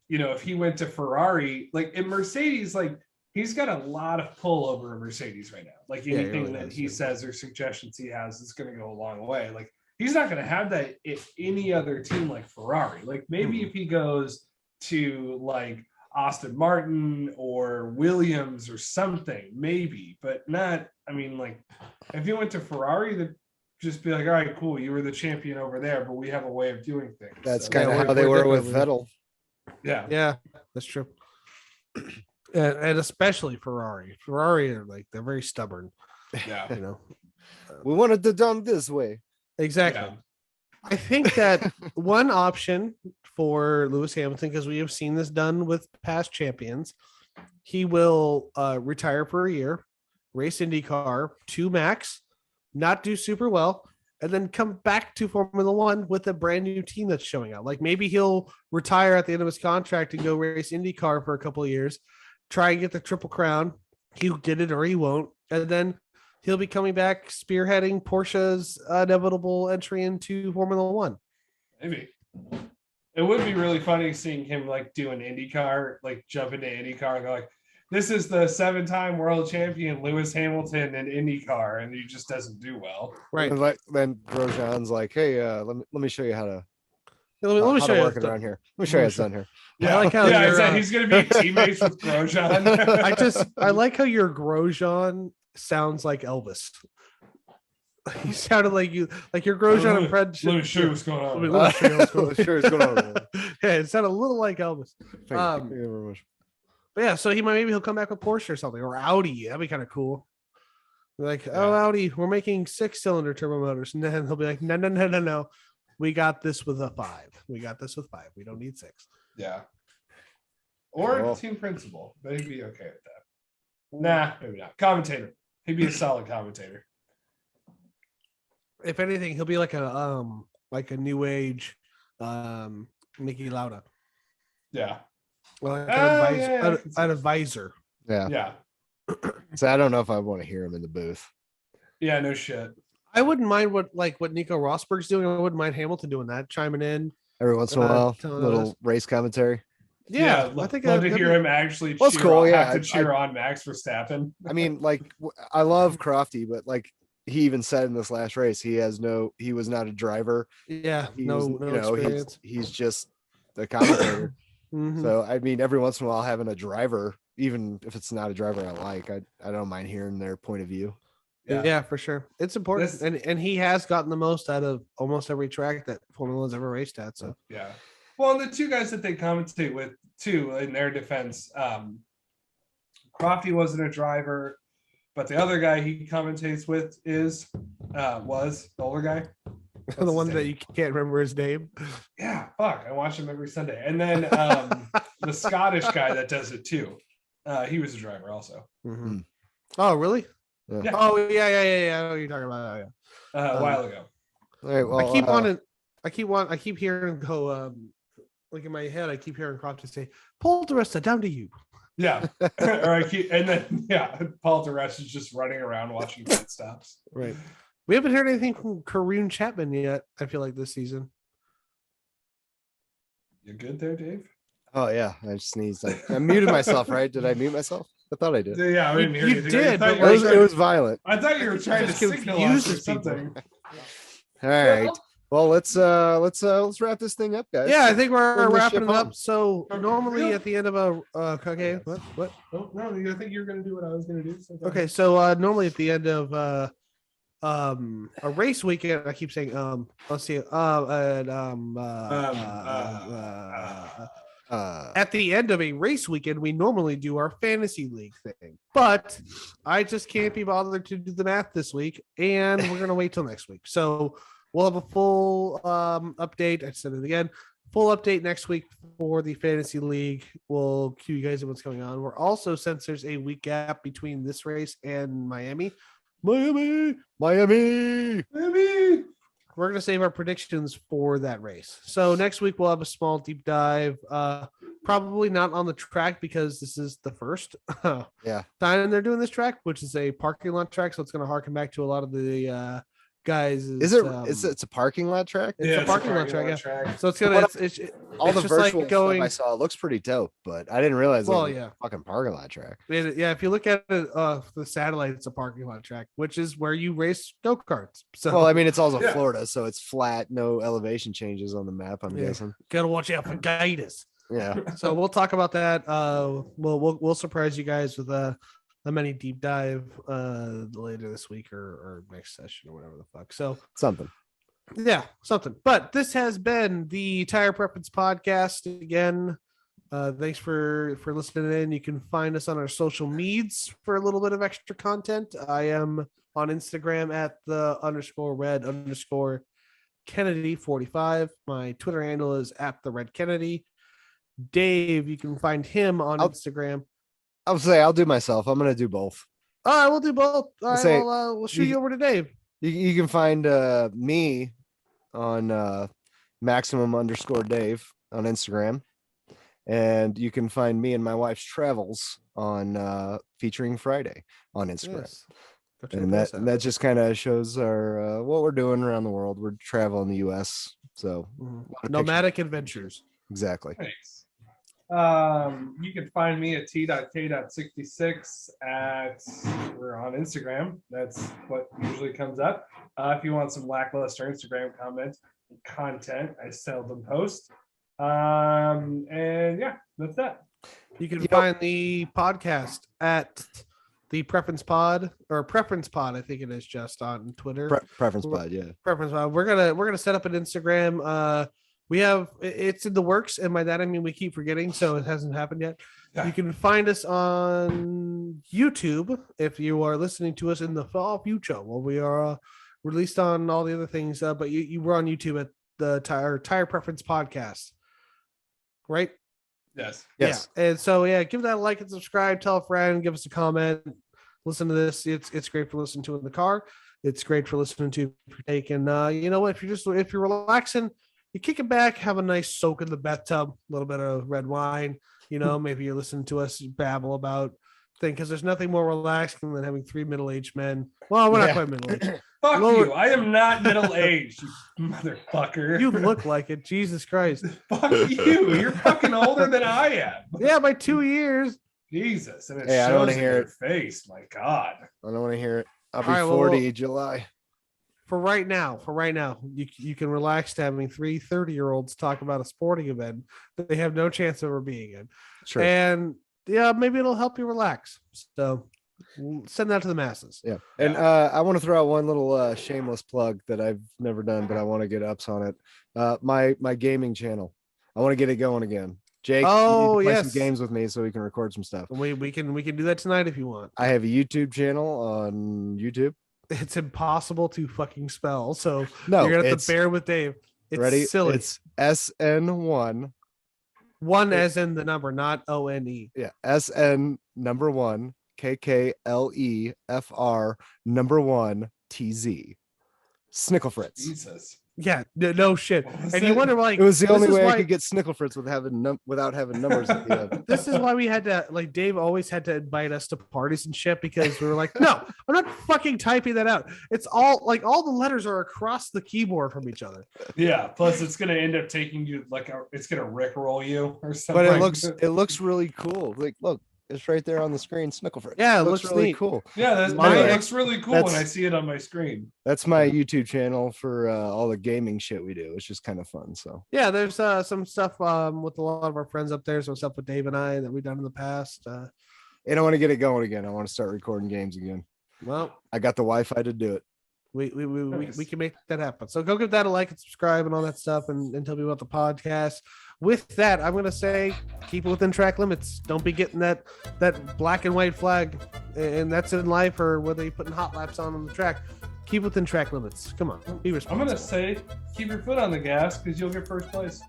you know, if he went to Ferrari, like in Mercedes, like he's got a lot of pull over at Mercedes right now. Like Yeah, he anything really that does, he yeah. says or suggestions he has is going to go a long way. Like he's not going to have that if any other team like Ferrari. Like maybe if he goes to like Aston Martin or Williams or something, maybe, but not. I mean, like if you went to Ferrari, that just be like, all right, cool, you were the champion over there, but we have a way of doing things. That's So, kind of Yeah, how they we're were with different. Vettel. yeah. Yeah, that's true. And especially Ferrari. Ferrari are like they're very stubborn. Yeah. You know. We wanted it done this way. Exactly. Yeah. I think that one option for Lewis Hamilton, because we have seen this done with past champions, he will retire for a year, race IndyCar, 2 max, not do super well, and then come back to Formula One with a brand new team that's showing up. Like maybe he'll retire at the end of his contract and go race IndyCar for a couple of years, try and get the Triple Crown. He'll get it or he won't. And then he'll be coming back spearheading Porsche's inevitable entry into Formula One. Maybe. It would be really funny seeing him like do an IndyCar, like jump into IndyCar and go like, this is the 7-time world champion Lewis Hamilton in IndyCar, and he just doesn't do well. Right. And like then Grosjean's like, hey, let me show you how to let me show you work it around here. Let me show you how it's done here. Yeah, I like how he's gonna be teammates with Grosjean. I like how your Grosjean sounds like Elvis. He sounded like your Grosjean and Fred. Let me show you what's going on. Let me show you what's going on. Sure, it's going on. Yeah, it sounded a little like Elvis. Thank you very much. But yeah, so maybe he'll come back with Porsche or something, or Audi. That'd be kind of cool. Like, oh, Audi, we're making 6-cylinder turbo motors, and then he'll be like, no. We got this with a 5. We got this with 5. We don't need 6. Yeah. Or team principal. But he'd be okay with that. Nah, maybe not. Commentator. He'd be a solid commentator. If anything, he'll be like a new age Nicky Lauda. Yeah. Like an advisor. Yeah. Yeah. So I don't know if I want to hear him in the booth. Yeah, no shit. I wouldn't mind what Nico Rosberg's doing. I wouldn't mind Hamilton doing that, chiming in Every once in a while, little race commentary. Yeah, I think love to hear him actually That's cool, have to cheer on Max Verstappen. I mean, like, I love Crofty, but like he even said in this last race, he was not a driver. Yeah, No experience. He's just the commentator. Mm-hmm. So I mean, every once in a while, having a driver, even if it's not a driver I like, I don't mind hearing their point of view. Yeah, for sure. It's important. And he has gotten the most out of almost every track that Formula One's ever raced at. So yeah. Well, and the two guys that they commentate with too, in their defense, Crofty wasn't a driver, but the other guy he commentates with was the older guy. The one that you can't remember his name. Yeah, fuck. I watch him every Sunday. And then the Scottish guy that does it too. He was a driver also. Mm-hmm. Oh, really? Yeah. Oh, yeah. I know what you're talking about. A while ago. All right, well, I keep hearing go, like in my head, I keep hearing Crofty say, Paul di Resta, down to you. Yeah. Paul di Resta is just running around watching pit stops. Right. We haven't heard anything from Karun Chapman yet, I feel like, this season. You good there, Dave? Oh yeah, I just sneezed. I muted myself, right? Did I mute myself? I thought I did. Yeah, I didn't hear you anything. did, but It was violent. I thought you were trying to signal us or something. All right. Well, let's wrap this thing up, guys. Yeah, I think we're Bring this wrapping ship it home. up. So normally at the end of a okay, what? Oh, no, I think you're gonna do what I was gonna do. So Okay, so normally at the end of a race weekend, I keep saying let's see at the end of a race weekend, we normally do our fantasy league thing, but I just can't be bothered to do the math this week, and we're gonna wait till next week. So we'll have a full update. I said it again. Full update next week for the fantasy league. We'll cue you guys in what's going on. We're also, since there's a week gap between this race and Miami, we're going to save our predictions for that race. So next week we'll have a small deep dive, probably not on the track because this is the first time they're doing this track, which is a parking lot track. So it's going to harken back to a lot of the guys. Is it? It's a parking lot track. It's a parking lot track. Yeah. So it's gonna. It's all the just virtual like going. stuff I saw, it looks pretty dope, but I didn't realize. Well, it was a fucking parking lot track. Yeah, if you look at it, the satellite, it's a parking lot track, which is where you race go karts. So, well, I mean, it's also Florida, so it's flat, no elevation changes on the map. I'm guessing. Gotta watch out for gators. Yeah. So we'll talk about that. We'll surprise you guys with a mini deep dive later this week or next session or whatever the fuck. So something. But this has been the Tire Preference Podcast again. Thanks for listening in. You can find us on our social medias for a little bit of extra content. I am on Instagram at the _red_Kennedy45. My Twitter handle is at the Red Kennedy. Dave, you can find him on Instagram. I'll do myself. I'm gonna do both. All right, we'll do both. All right, we'll shoot you over to Dave. You can find me on Maximum_Dave on Instagram. And you can find me and my wife's travels on Featuring Friday on Instagram. Yes. Go check And those that out. that just kind of shows our what we're doing around the world. We're traveling the US. So Mhm. a lot of pictures. Nomadic adventures. Exactly. Thanks. You can find me at t.k.66 we're on Instagram. That's what usually comes up. If you want some lackluster Instagram content, I seldom post. And yeah, that's that. You can Yep. find the podcast at the Preference Pod or Preference Pod, I think it is, just on Twitter. Preference pod, yeah. Preference Pod. We're gonna set up an Instagram. We have it's in the works, and by that I mean we keep forgetting, so it hasn't happened yet. Yeah. You can find us on YouTube if you are listening to us in the fall future. Well, we are released on all the other things, but you were on YouTube at the Tire Preference Podcast, right? Yes. Yes. Yeah. And so give that a like and subscribe, tell a friend, give us a comment, listen to this. It's great for listening to in the car. It's great for listening to if you're taking you know what, if you're relaxing, you kick it back, have a nice soak in the bathtub, a little bit of red wine, maybe you're listening to us babble about thing, because there's nothing more relaxing than having three middle-aged men. Well, we're not Yeah. quite middle-aged. Fuck Lower- you. I am not middle-aged, you motherfucker. You look like it. Jesus Christ. Fuck you. You're fucking older than I am. Yeah, by 2 years. Jesus. And it Hey, I don't wanna shows in hear your it. face. My God. I don't want to hear it. I'll be All right, well, 40 July. For right now, you can relax to having three 30-year-olds talk about a sporting event that they have no chance of ever being in. Sure. And maybe it'll help you relax. So send that to the masses. Yeah. And I want to throw out one little shameless plug that I've never done, but I want to get ups on it. My gaming channel. I want to get it going again. Jake, Oh, you need to play yes. some games with me so we can record some stuff. We can do that tonight if you want. I have a YouTube channel on YouTube. It's impossible to fucking spell, so No, you're gonna have it's to bear with Dave. It's ready. silly. It's SN1. One as in the number, not ONE. Yeah. SN1 KKLEFR 1 TZ. Fritz. Jesus. Yeah, no shit. What was And you it? wonder like It was the this only is way why- I could get Fritz without having numbers at the end. This is why we had to Dave always had to invite us to parties and shit, because we were like, no, I'm not fucking typing that out. It's all all the letters are across the keyboard from each other. Yeah. Plus, it's gonna end up taking you it's gonna rickroll you or something. But it looks really cool. Like, look, it's right there on the screen. Fritz. Yeah, it looks looks really neat. cool. Yeah, Mine- it looks really cool when that's- I see it on my screen. That's my YouTube channel for all the gaming shit we do. It's just kind of fun. So Yeah, there's some stuff with a lot of our friends up there, some stuff with Dave and I that we've done in the past. and I want to get it going again. I want to start recording games again. Well, I got the Wi-Fi to do it. we Nice. can make that happen. So go give that a like and subscribe and all that stuff, and tell me about the podcast. With that, I'm gonna say keep it within track limits. Don't be getting that black and white flag, and that's in life, or whether you're putting hot laps on the track. Keep within track limits. Come on, be I'm responsible. gonna say keep your foot on the gas because you'll get first place.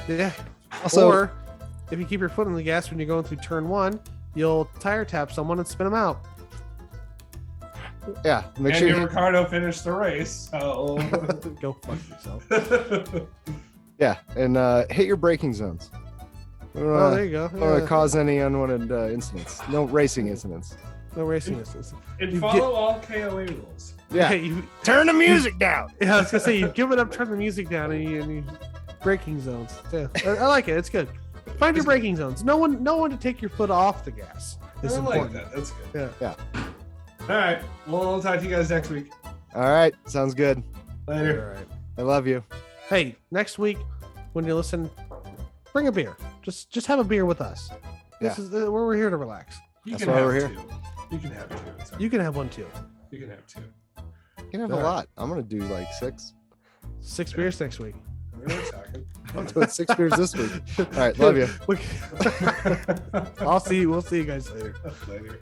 Yeah. Also, Or if you keep your foot on the gas when you're going through turn one, you'll tire tap someone and spin them out. yeah, make And sure your you, Ricardo finished the race. So Go fuck yourself. yeah, and hit your braking zones. We don't Oh, wanna- there you go. don't wanna Yeah, cause any unwanted incidents. No racing incidents. no racing distance. and You follow all KOA rules. Yeah, you, turn the music down. yeah, I was gonna say you give it up, turn the music down, and you braking zones. Yeah, I like it. It's good. Find your braking zones. No one to take your foot off the gas. I Is like important. that. That's good. Yeah. All right. Well, I'll talk to you guys next week. All right, sounds good. Later. All right. I love you. Hey, next week when you listen, bring a beer. Just have a beer with us. This Yeah. is where we're here to relax. You That's can why have we're here. two. You can have two. It's all You can have one too. right. You can have two. You can have All a right. lot. I'm gonna do like 6. 6 beers next week. We're talking. I'm doing 6 beers this week. All right, love you. We'll see you guys later. Later.